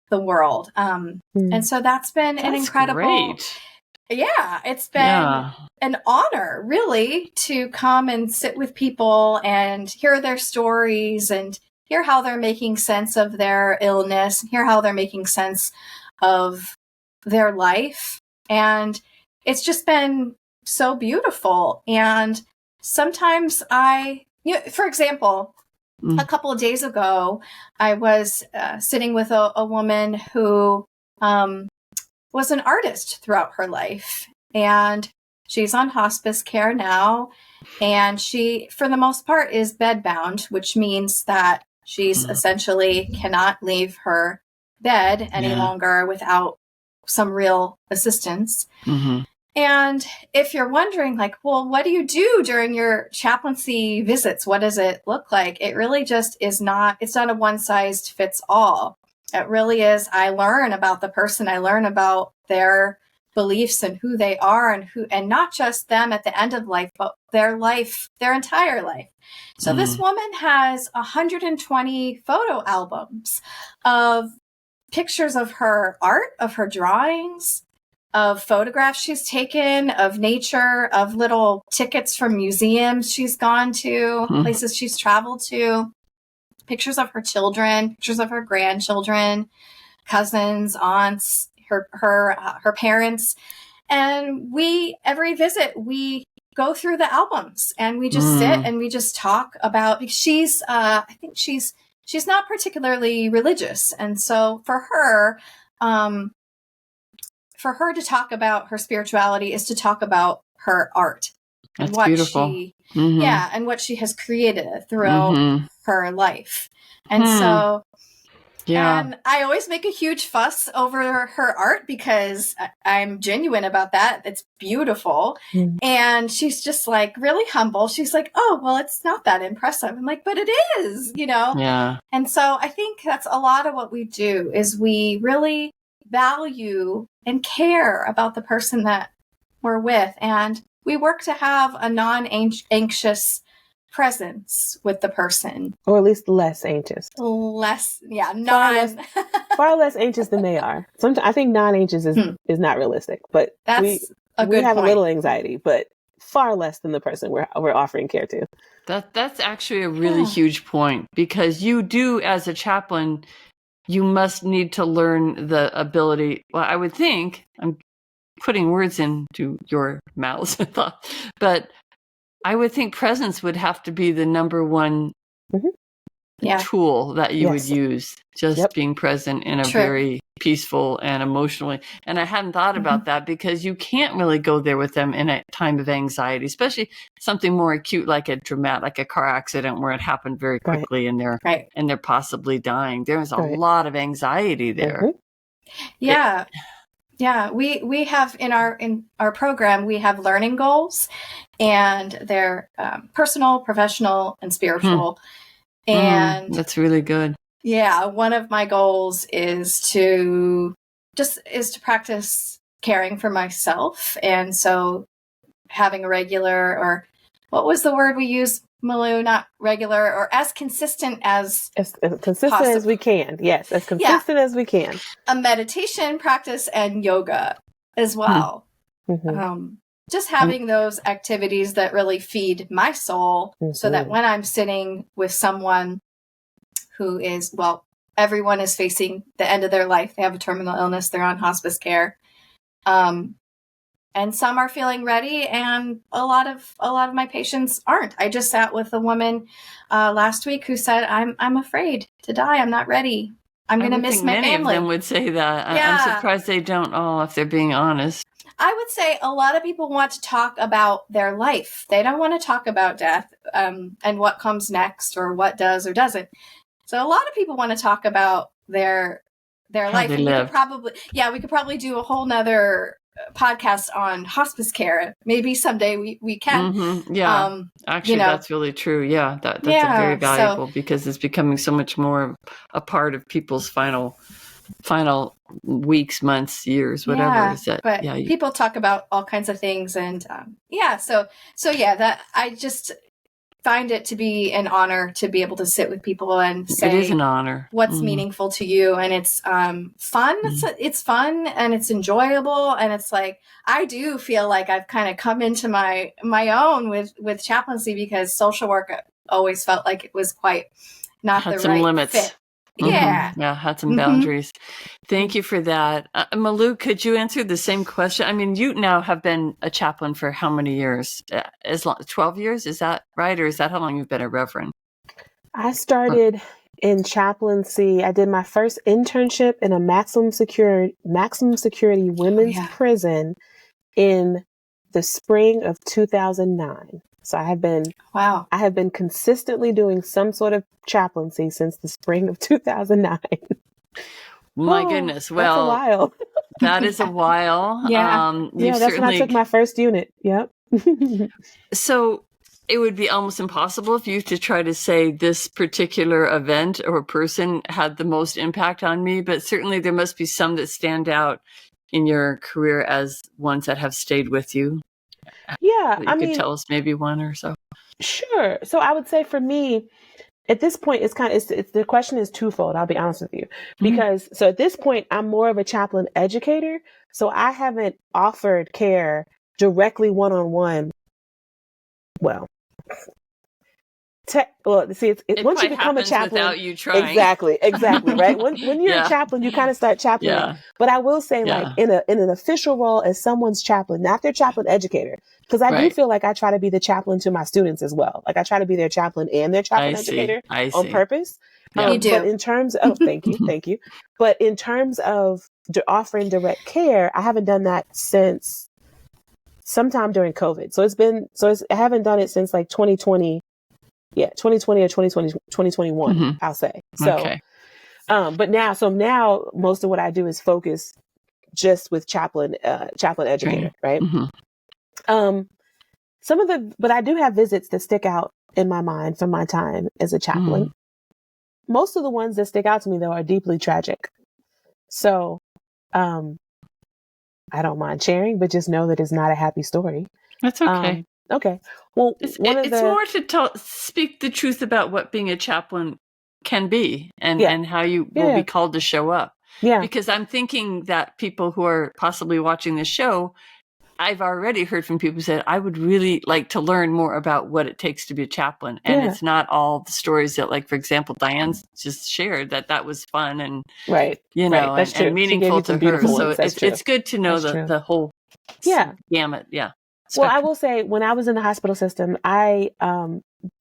the world. And so that's been an incredible, great. It's been an honor really to come and sit with people and hear their stories and hear how they're making sense of their illness, and hear how they're making sense of their life. And it's just been so beautiful. And sometimes for example, a couple of days ago, I was sitting with a woman who was an artist throughout her life. And she's on hospice care now. And she, for the most part, is bedbound, which means that she's essentially cannot leave her bed any longer without some real assistance. And if you're wondering, like, well, what do you do during your chaplaincy visits? What does it look like? It really just it's not a one size fits all. It really is. I learn about the person. I learn about their beliefs and who they are and not just them at the end of life, but their life, their entire life. So this woman has 120 photo albums of pictures of her art, of her drawings, of photographs she's taken, of nature, of little tickets from museums she's gone to, places she's traveled to, pictures of her children, pictures of her grandchildren, cousins, aunts, her parents. And every visit, we go through the albums and we just sit and we just talk about, I think she's not particularly religious. And so for her to talk about her spirituality is to talk about her art. That's and what beautiful. and what she has created throughout her life. And so, and I always make a huge fuss over her art because I'm genuine about that. It's beautiful. And she's just like really humble. She's like, oh, well, it's not that impressive. I'm like, but it is, Yeah. And so I think that's a lot of what we do is we really value and care about the person that we're with. And we work to have a non-anxious presence with the person. Or at least less anxious. Far less anxious than they are. Sometimes I think non-anxious is not realistic, but we have a little anxiety, but far less than the person we're offering care to. That's actually a really huge point, because you do, as a chaplain, you must need to learn the ability. Well, I would think, I'm putting words into your mouths, but I would think presence would have to be the number one tool that you would use. Just being present in a very peaceful and emotionally. And I hadn't thought about that, because you can't really go there with them in a time of anxiety, especially something more acute like a car accident where it happened very quickly and they're possibly dying. There's a lot of anxiety there. Yeah. Yeah, we have in our program, we have learning goals, and they're personal, professional, and spiritual. And that's really good. Yeah, one of my goals is to practice caring for myself, and so having a regular, or what was the word we used, Malu? Not regular, or as consistent as as we can. Yes, as consistent as we can. A meditation practice and yoga as well. Just having those activities that really feed my soul, so that when I'm sitting with someone who is, everyone is facing the end of their life. They have a terminal illness. They're on hospice care. And some are feeling ready, and a lot of my patients aren't. I just sat with a woman last week who said, I'm afraid to die. I'm not ready. I'm going to miss my family. Many of them would say that. I'm surprised they don't all, if they're being honest. I would say a lot of people want to talk about their life. They don't want to talk about death and what comes next, or what does or doesn't. So a lot of people want to talk about their life. We could probably do a whole nother podcast on hospice care. Maybe someday we can. Actually, that's really true. Yeah, that's very valuable, because it's becoming so much more a part of people's final weeks, months, years, whatever. People talk about all kinds of things, and that I just find it to be an honor to be able to sit with people and say, it is an honor, what's meaningful to you. And it's fun. It's fun, and it's enjoyable. And it's like, I do feel like I've kind of come into my own with chaplaincy, because social work always felt like it was quite not the right limits. Fit. Yeah, had some boundaries. Thank you for that. Malu, could you answer the same question? I mean, you now have been a chaplain for how many years? 12 years, is that right? Or is that how long you've been a reverend? I started in chaplaincy. I did my first internship in a maximum security women's prison in the spring of 2009. So I have been consistently doing some sort of chaplaincy since the spring of 2009. My goodness. Well, that's a while. That is a while. That's when I took my first unit. Yep. So it would be almost impossible for you to try to say this particular event or person had the most impact on me, but certainly there must be some that stand out in your career as ones that have stayed with you. Yeah, you could tell us maybe one or so. Sure. So I would say for me, at this point, the question is twofold. I'll be honest with you, because so at this point, I'm more of a chaplain educator. So I haven't offered care directly one-on-one. Well, once you become a chaplain, without you trying. Exactly, right. When you're a chaplain, you kind of start chaplaining. Yeah. But I will say, like in an official role as someone's chaplain, not their chaplain educator, because I do feel like I try to be the chaplain to my students as well. Like I try to be their chaplain and their chaplain educator on purpose. You do. But in terms of thank you. But in terms of offering direct care, I haven't done that since sometime during COVID. I haven't done it since like 2020. Yeah, 2020 or 2021, I'll say. So, but now most of what I do is focus just with chaplain educator, right? But I do have visits that stick out in my mind from my time as a chaplain. Most of the ones that stick out to me, though, are deeply tragic. So, I don't mind sharing, but just know that it's not a happy story. That's okay. Okay. Well, it's more to speak the truth about what being a chaplain can be and how you will be called to show up. Yeah. Because I'm thinking that people who are possibly watching this show, I've already heard from people who said, I would really like to learn more about what it takes to be a chaplain. And it's not all the stories that, like, for example, Diane just shared that was fun and, and meaningful to her. So it's good to know the whole gamut. Yeah. Well, I will say when I was in the hospital system, I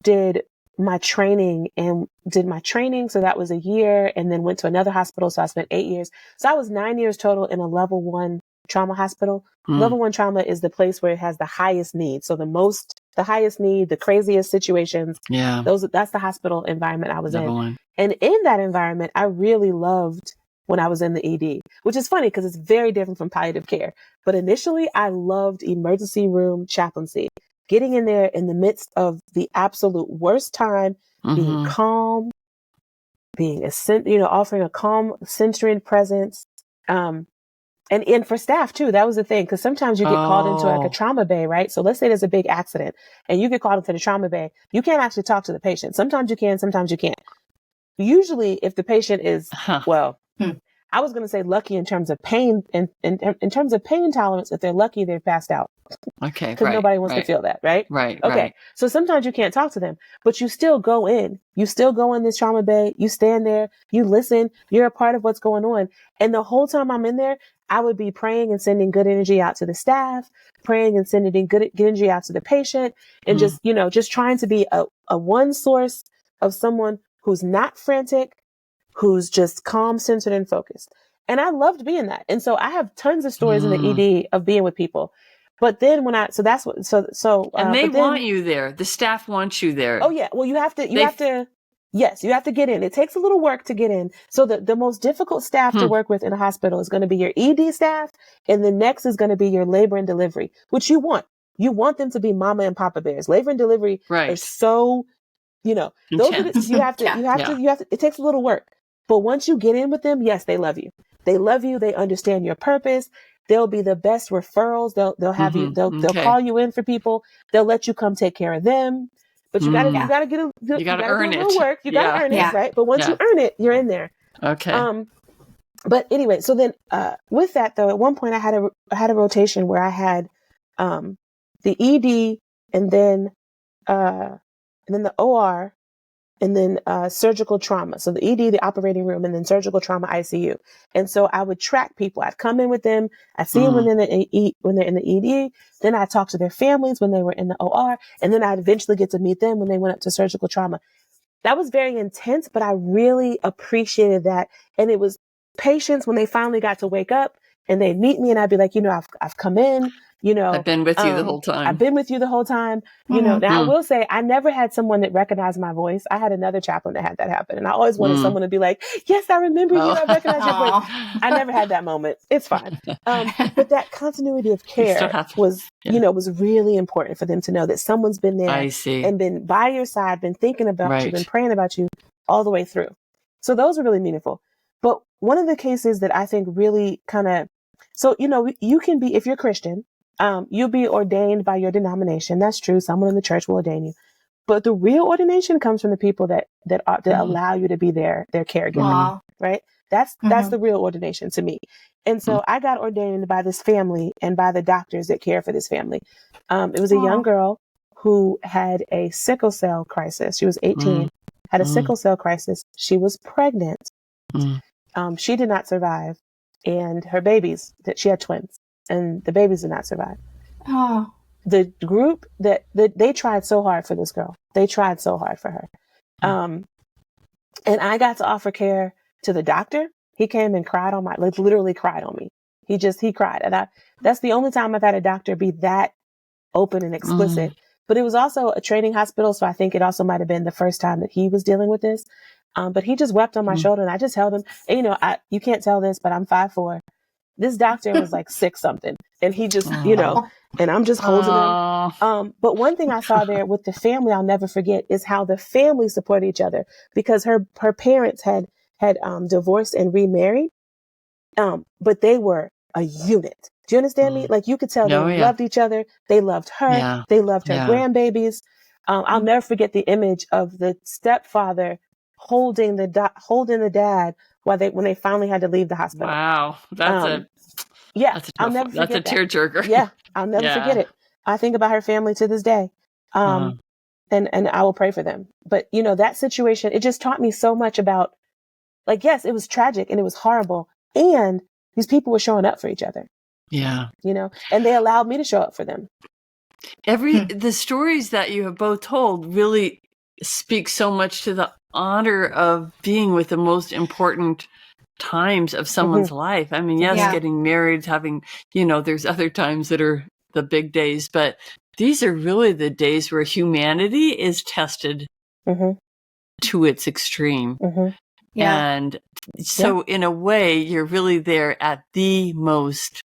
did my training and did my training. So that was a year, and then went to another hospital. So I spent 8 years. So I was 9 years total in a level 1 trauma hospital. Level 1 trauma is the place where it has the highest need. So the highest need, the craziest situations. Yeah. That's the hospital environment I was Level in. 1. And in that environment, I really loved when I was in the ED, which is funny because it's very different from palliative care. But initially, I loved emergency room chaplaincy, getting in there in the midst of the absolute worst time, being calm, offering a calm, centering presence. And for staff too, that was the thing. Cause sometimes you get called into like a trauma bay, right? So let's say there's a big accident and you get called into the trauma bay. You can't actually talk to the patient. Sometimes you can, sometimes you can't. Usually if the patient is, I was going to say lucky in terms of pain, and in terms of pain tolerance, if they're lucky, they've passed out. Okay. Because nobody wants to feel that, right? Right. Okay. Right. So sometimes you can't talk to them, but you still go in. You still go in this trauma bay. You stand there. You listen. You're a part of what's going on. And the whole time I'm in there, I would be praying and sending good energy out to the staff, praying and sending good energy out to the patient, and just trying to be a one source of someone who's not frantic, who's just calm, centered, and focused. And I loved being that. And so I have tons of stories in the ED of being with people. But then and they want you there. The staff wants you there. Oh yeah. Well, you have to get in. It takes a little work to get in. So the most difficult staff to work with in a hospital is going to be your ED staff. And the next is going to be your labor and delivery, which you want. You want them to be mama and papa bears. Labor and delivery are so, those are you have to, it takes a little work. But once you get in with them, yes, they love you. They love you. They understand your purpose. They'll be the best referrals. They'll have you. They'll call you in for people. They'll let you come take care of them. But you gotta earn it. Work. You gotta earn it, right? But once you earn it, you're in there. Okay. But anyway, so then with that though, at one point I had a rotation where I had the ED and then the OR. And then surgical trauma. So the ED, the operating room, and then surgical trauma ICU. And so I would track people. I'd come in with them. I'd see them when they're in the ED. Then I'd talk to their families when they were in the OR. And then I'd eventually get to meet them when they went up to surgical trauma. That was very intense, but I really appreciated that. And it was patients when they finally got to wake up and they'd meet me and I'd be like, I've come in. I've been with you the whole time. I've been with you the whole time. Now I will say I never had someone that recognized my voice. I had another chaplain that had that happen. And I always wanted someone to be like, yes, I remember you. I recognize your voice. I never had that moment. It's fine. But that continuity of care was really important for them to know that someone's been there and been by your side, been thinking about you, been praying about you all the way through. So those are really meaningful. But one of the cases that I think really you can be, if you're Christian, you'll be ordained by your denomination. That's true. Someone in the church will ordain you. But the real ordination comes from the people that allow you to be their caregiver, right? That's the real ordination to me. And so I got ordained by this family and by the doctors that care for this family. It was a young girl who had a sickle cell crisis. She was 18, had a sickle cell crisis. She was pregnant. She did not survive. And her babies, that she had twins. And the babies did not survive. Oh. The group that they tried so hard for this girl. They tried so hard for her. And I got to offer care to the doctor. He came and cried on literally cried on me. He cried. And that's the only time I've had a doctor be that open and explicit. But it was also a training hospital. So I think it also might've been the first time that he was dealing with this. But he just wept on my shoulder and I just held him. And, you can't tell this, but I'm 5'4". This doctor was like 6 something and he just, and I'm just holding him. But one thing I saw there with the family, I'll never forget is how the family support each other because her parents had divorced and remarried. But they were a unit. Do you understand me? Like you could tell they loved each other. They loved her. Yeah. They loved her grandbabies. I'll never forget the image of the stepfather holding the dad when they finally had to leave the hospital. Wow. That's I'll never forget that's a tearjerker. Yeah. I'll never forget it. I think about her family to this day. And I will pray for them. But that situation, it just taught me so much about yes, it was tragic and it was horrible. And these people were showing up for each other. Yeah. And they allowed me to show up for them. The stories that you have both told really speaks so much to the honor of being with the most important times of someone's life. I mean, yes, getting married, having, there's other times that are the big days, but these are really the days where humanity is tested to its extreme. And so in a way, you're really there at the most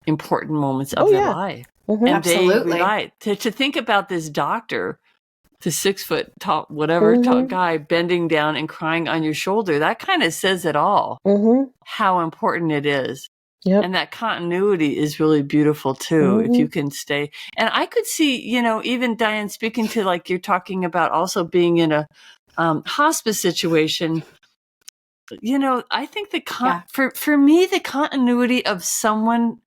important moments of their life. And Absolutely. they rely to think about this doctor, the 6 foot tall, whatever tall guy bending down and crying on your shoulder. That kind of says it all, how important it is. And that continuity is really beautiful too, if you can stay. And I could see, even Diane, speaking to like you're talking about also being in a hospice situation. I think for me, the continuity of someone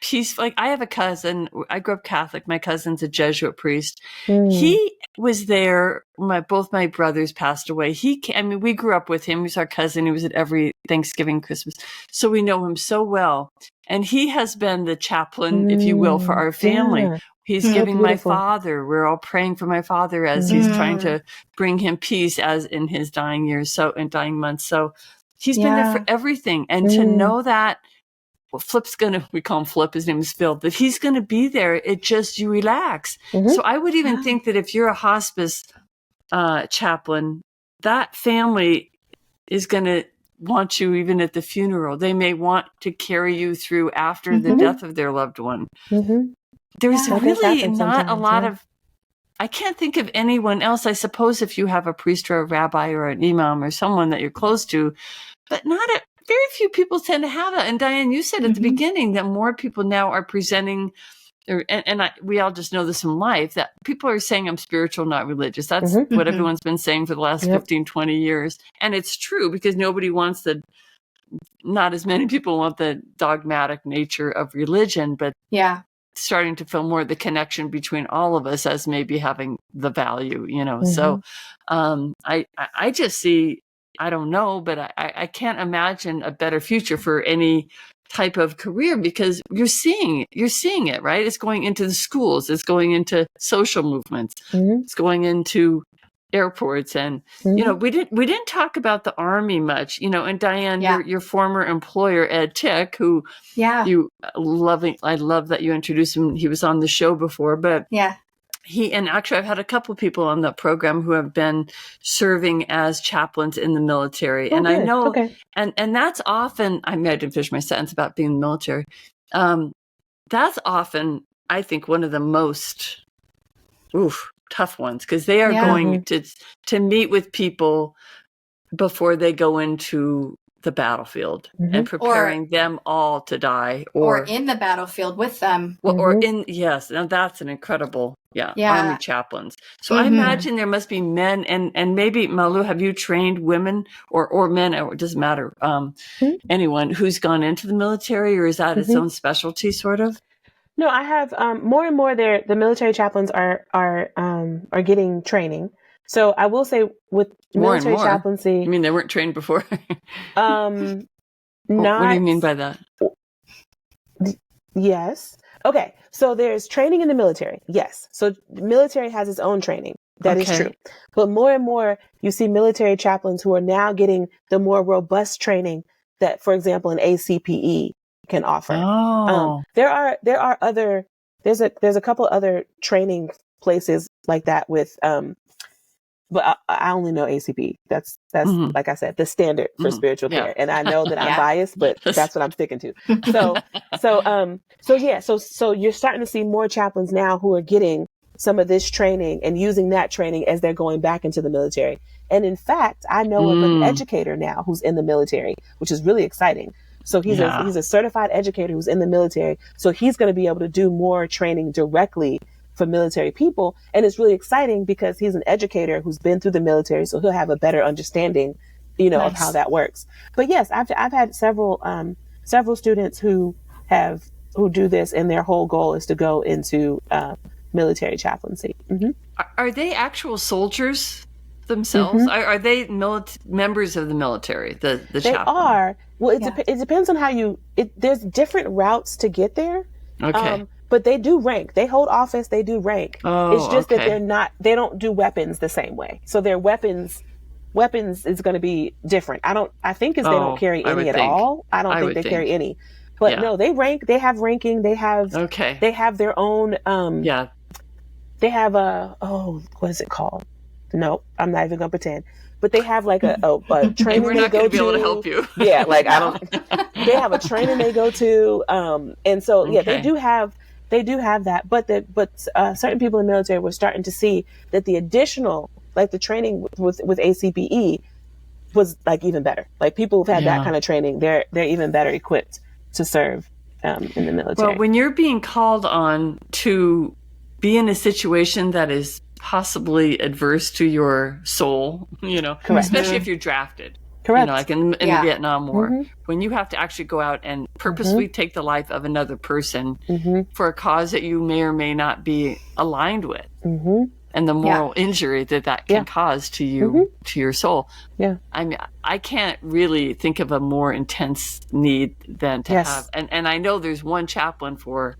peaceful, like I have a cousin, I grew up Catholic. My cousin's a Jesuit priest. He was there. Both my brothers passed away. We grew up with him. He was our cousin. He was at every Thanksgiving, Christmas. So we know him so well. And he has been the chaplain, if you will, for our family. Yeah. He's giving my father. We're all praying for my father as he's trying to bring him peace as in his dying years, so in dying months. So he's been there for everything. And to know that, Flip's we call him Flip, his name is Phil, that he's going to be there. You relax. So I would even think that if you're a hospice chaplain, that family is going to want you even at the funeral. They may want to carry you through after the death of their loved one. There's really not a lot of, I can't think of anyone else. I suppose if you have a priest or a rabbi or an imam or someone that you're close to, but very few people tend to have that. And Diane, you said at the beginning that more people now are presenting, we all just know this in life, that people are saying I'm spiritual, not religious. That's what everyone's been saying for the last 15, 20 years. And it's true because nobody wants not as many people want the dogmatic nature of religion, but starting to feel more the connection between all of us as maybe having the value, So I just see, I don't know, but I can't imagine a better future for any type of career because you're seeing it, right? It's going into the schools, it's going into social movements, it's going into airports, and we didn't talk about the Army much, and Diane, your former employer Ed Tick, who I love that you introduced him. He was on the show before, but and actually I've had a couple of people on the program who have been serving as chaplains in the military. And I know, and that's often, I didn't finish my sentence about being in the military. That's often, I think, one of the most tough ones because they are going to meet with people before they go into the battlefield and preparing them all to die or in the battlefield with them. Now that's an incredible, Army chaplains. So I imagine there must be men and maybe Malu, have you trained women or men, or it doesn't matter, anyone who's gone into the military, or is that its own specialty sort of? No, I have more and more the military chaplains are getting training. So I will say with military chaplaincy, I mean, they weren't trained before. What do you mean by that? Yes. Okay. So there's training in the military. Yes. So the military has its own training. That is true. But more and more you see military chaplains who are now getting the more robust training that, for example, an ACPE can offer. There's a couple other training places like that with, but I only know ACP. That's like I said, the standard for spiritual care. And I know that I'm biased, but that's what I'm sticking to. So you're starting to see more chaplains now who are getting some of this training and using that training as they're going back into the military. And in fact, I know of an educator now who's in the military, which is really exciting. So he's a certified educator who's in the military. So he's going to be able to do more training directly for military people. And it's really exciting because he's an educator who's been through the military. So he'll have a better understanding, of how that works. But yes, I've had several students who do this, and their whole goal is to go into military chaplaincy. Are they actual soldiers themselves? Are they members of the military? The they chaplain? Are. Well, it depends on how there's different routes to get there. Okay. but they do rank. They hold office. They do rank. Oh, it's just okay. that they don't do weapons the same way. So their weapons is going to be different. I think they don't carry any at all. I don't think they carry any. But no, they rank. They have ranking. They have their own. They have what is it called? No, I'm not even gonna pretend. But they have like a training we're not they go to. Be able to help you. Yeah, like I don't. They have a training they go to, and so they do have that. But certain people in the military were starting to see that the additional, like the training with ACPE, was like even better. Like people who've had that kind of training, they're even better equipped to serve in the military. Well, when you're being called on to be in a situation that is possibly adverse to your soul, especially if you're drafted, like in the Vietnam War, when you have to actually go out and purposely take the life of another person for a cause that you may or may not be aligned with, and the moral injury that can cause to you, to your soul. Yeah. I mean, I can't really think of a more intense need than to have, and I know there's one chaplain for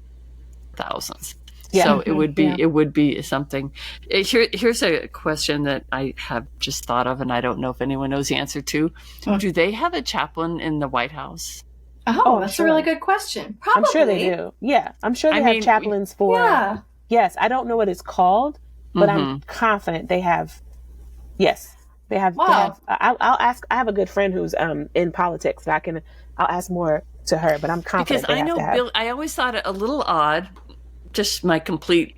thousands. Yeah. So it would be something. Here's a question that I have just thought of, and I don't know if anyone knows the answer to. Do they have a chaplain in the White House? Oh, that's a really good question. Probably. I'm sure they do. Yeah, I'm sure they have chaplains for. Yeah. Yes, I don't know what it's called, but I'm confident they have. Yes, they have. Wow. I'll ask. I have a good friend who's in politics. I'll ask more to her, but I'm confident because I know Bill. I always thought it a little odd. Just my complete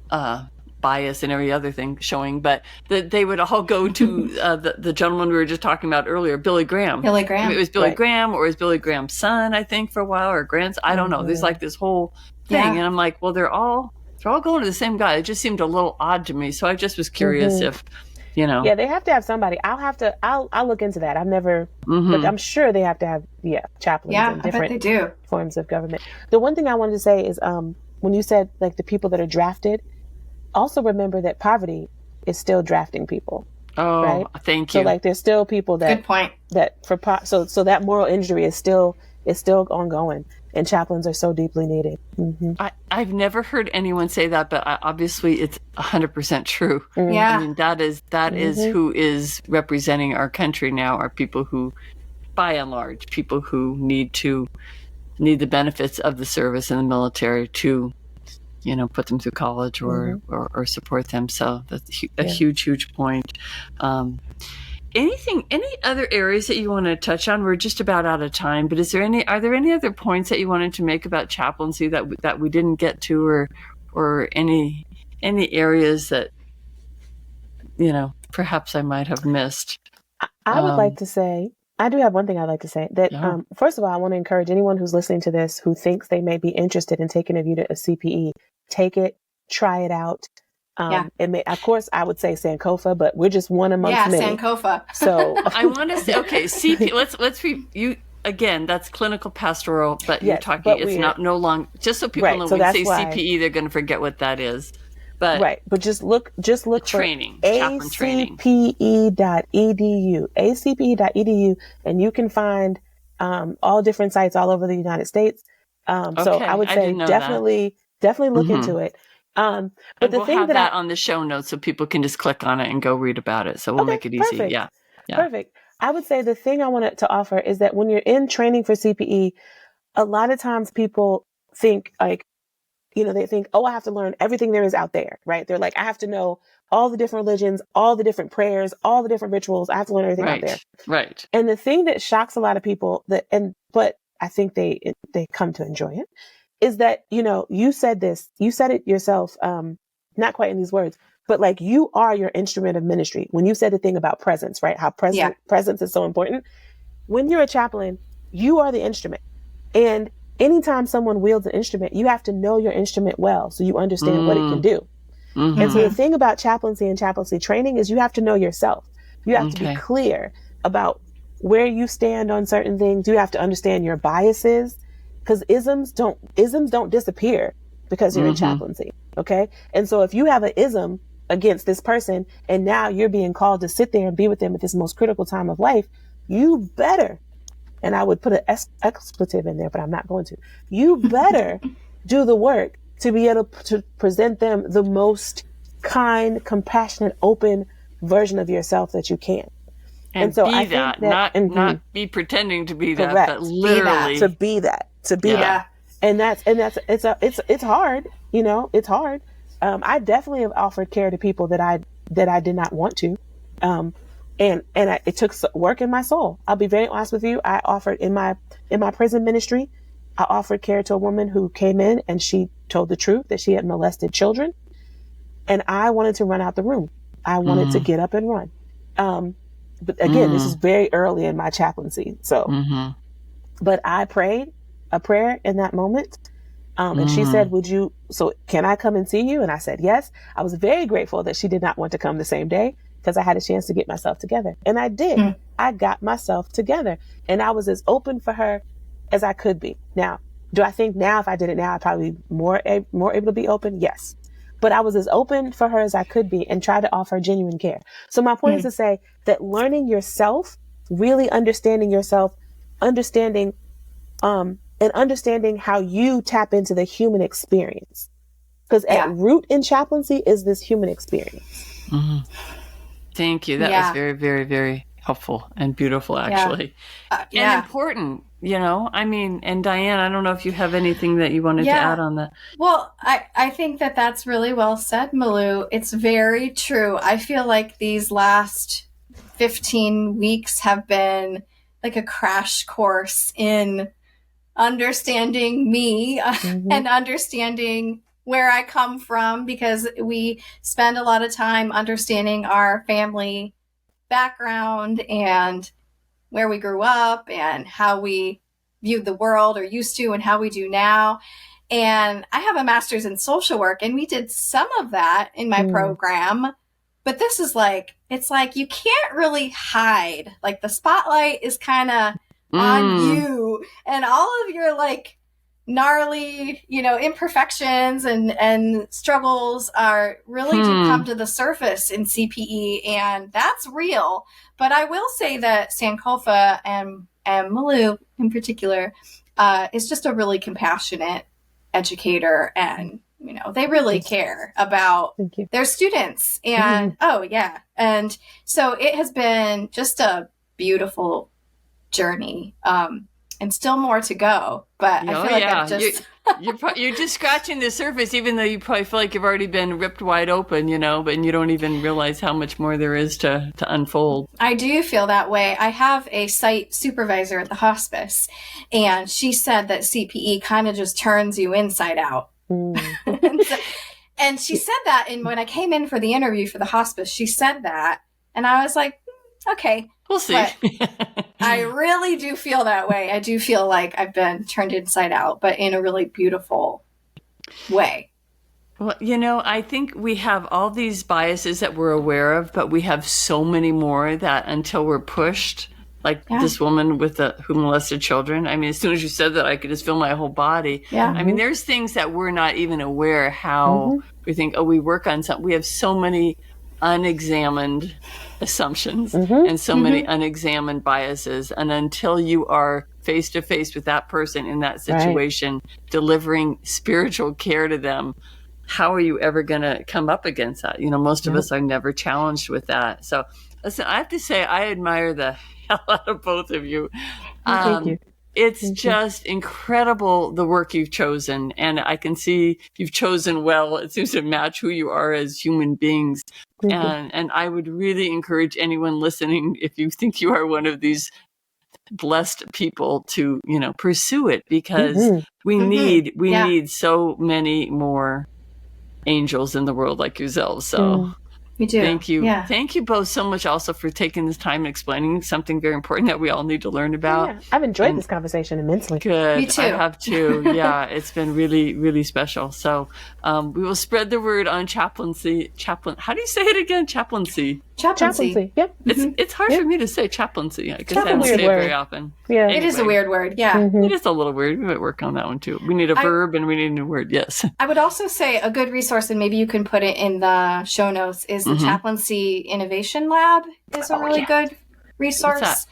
bias and every other thing showing, but that they would all go to the gentleman we were just talking about earlier, Billy Graham. Billy Graham. I mean, it was Billy Graham, or it was Billy Graham's son, I think, for a while, or grandson. I don't know. There's like this whole thing, and I'm like, well, they're all going to the same guy. It just seemed a little odd to me, so I just was curious if. Yeah, they have to have somebody. I'll look into that. I've never, but I'm sure they have to have chaplains in different forms of government. The one thing I wanted to say is when you said like the people that are drafted, also remember that poverty is still drafting people. Oh, right? Thank you. So like there's still people that good point. That so that moral injury is still ongoing, and chaplains are so deeply needed. I've never heard anyone say that, but obviously it's 100% true. Yeah, I mean that is who is representing our country now, are people who, by and large, people who need the benefits of the service in the military to, put them through college or support them. So that's a huge point. Any other areas that you want to touch on? We're just about out of time, but are there any other points that you wanted to make about chaplaincy that we didn't get to, or any areas that, perhaps I might have missed? I would like to say, I do have one thing I'd like to say that, first of all, I want to encourage anyone who's listening to this who thinks they may be interested in taking a unit of CPE, take it, try it out. Of course, I would say Sankofa, but we're just one amongst many. Sankofa. So I want to say, okay, CPE. Let's you again. That's clinical pastoral, but you're talking. It's no longer, just so people know. When we say CPE, they're going to forget what that is. But but just look for training, chaplain training. acpe.edu, and you can find all different sites all over the United States. So I would say definitely look into it. But we'll have that on the show notes so people can just click on it and go read about it. So we'll make it easy. Perfect. Yeah. Perfect. I would say the thing I wanted to offer is that when you're in training for CPE, a lot of times people think like, they think, oh, I have to learn everything there is out there, right? They're like, I have to know all the different religions, all the different prayers, all the different rituals. I have to learn everything out there. Right. And the thing that shocks a lot of people but I think they come to enjoy it, is that, you said it yourself, not quite in these words, but like you are your instrument of ministry. When you said the thing about presence, right? How presence is so important. When you're a chaplain, you are the instrument. And anytime someone wields an instrument, you have to know your instrument well so you understand what it can do. And so the thing about chaplaincy and chaplaincy training is you have to know yourself. You have to be clear about where you stand on certain things. You have to understand your biases, because isms don't disappear because you're in chaplaincy. Okay. And so if you have an ism against this person and now you're being called to sit there and be with them at this most critical time of life, you better, and I would put an expletive in there, but I'm not going to, you better do the work to be able to present them the most kind, compassionate, open version of yourself that you can. And so I think that not be pretending to be that, but literally to be that. And it's hard, it's hard. I definitely have offered care to people that I did not want to. It took work in my soul. I'll be very honest with you. I offered in my prison ministry, I offered care to a woman who came in and she told the truth that she had molested children. And I wanted to run out the room. I wanted to get up and run. But again, this is very early in my chaplaincy. So, but I prayed a prayer in that moment. And she said, can I come and see you? And I said, yes. I was very grateful that she did not want to come the same day because I had a chance to get myself together. And I did. I got myself together and I was as open for her as I could be. Now, do I think now if I did it now, I'd probably be more able to be open? Yes. But I was as open for her as I could be and tried to offer genuine care. So my point is to say that learning yourself, really understanding yourself, understanding how you tap into the human experience. Because at root in chaplaincy is this human experience. Thank you. That was very, very, very helpful and beautiful, actually. And important, and Diane, I don't know if you have anything that you wanted to add on that. Well, I think that that's really well said, Malu. It's very true. I feel like these last 15 weeks have been like a crash course in understanding me and understanding where I come from, because we spend a lot of time understanding our family background and where we grew up and how we viewed the world or used to and how we do now. And I have a master's in social work and we did some of that in my program, but this is it's like you can't really hide. Like the spotlight is kind of on you and all of your gnarly, imperfections and struggles are really do come to the surface in CPE, and that's real. But I will say that Sankofa and Malu in particular is just a really compassionate educator, and they really care about their students. And and so it has been just a beautiful journey. And still more to go, but I feel like I've just... you're just scratching the surface, even though you probably feel like you've already been ripped wide open, but you don't even realize how much more there is to unfold. I do feel that way. I have a site supervisor at the hospice, and she said that CPE kind of just turns you inside out. And she said that, and when I came in for the interview for the hospice, she said that, and I was like, okay. We'll see. But I really do feel that way. I do feel like I've been turned inside out, but in a really beautiful way. Well, I think we have all these biases that we're aware of, but we have so many more that until we're pushed, this woman who molested children. I mean, as soon as you said that, I could just feel my whole body. Yeah. I mean, there's things that we're not even aware how we think, we work on something. We have so many unexamined assumptions and so many unexamined biases. And until you are face to face with that person in that situation, delivering spiritual care to them, how are you ever going to come up against that? Most of us are never challenged with that. So listen, I have to say, I admire the hell out of both of you. Thank you. It's just incredible, the work you've chosen. And I can see you've chosen well. It seems to match who you are as human beings. And I would really encourage anyone listening, if you think you are one of these blessed people, to, pursue it, because we need so many more angels in the world like yourselves. So we do. Thank you. Yeah. Thank you both so much also for taking this time and explaining something very important that we all need to learn about. Yeah. I've enjoyed this conversation immensely. Good. Me too. I have too. Yeah, it's been really, really special. So we will spread the word on chaplaincy. How do you say it again? Chaplaincy. Chaplaincy. Yep. It's hard for me to say chaplaincy. I guess I don't say it very often. Yeah. Anyway, it is a weird word. Yeah. It is a little weird. We might work on that one too. We need a verb and we need a new word. Yes. I would also say a good resource, and maybe you can put it in the show notes, is the Chaplaincy Innovation Lab is a really good resource.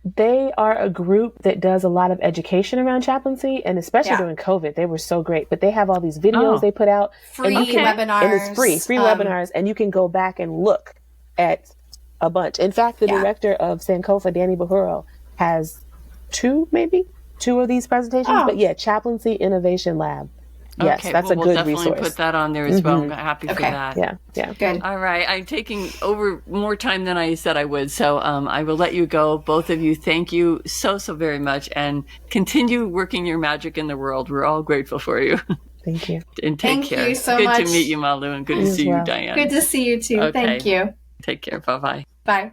They are a group that does a lot of education around chaplaincy, and especially during COVID, they were so great. But they have all these videos they put out, free and webinars, and it's free webinars, and you can go back and look at a bunch. In fact, the director of Sankofa, Danny Bahuro, has two of these presentations. But Chaplaincy Innovation Lab. Yes, okay, that's a good resource. We'll definitely put that on there as well. I'm happy for that. Yeah. Good. All right. I'm taking over more time than I said I would. So I will let you go. Both of you, thank you so very much. And continue working your magic in the world. We're all grateful for you. Thank you. And take care. Thank you so good much. Good to meet you, Malu, and good to see you, Diane. Good to see you too. Okay. Thank you. Take care. Bye-bye. Bye.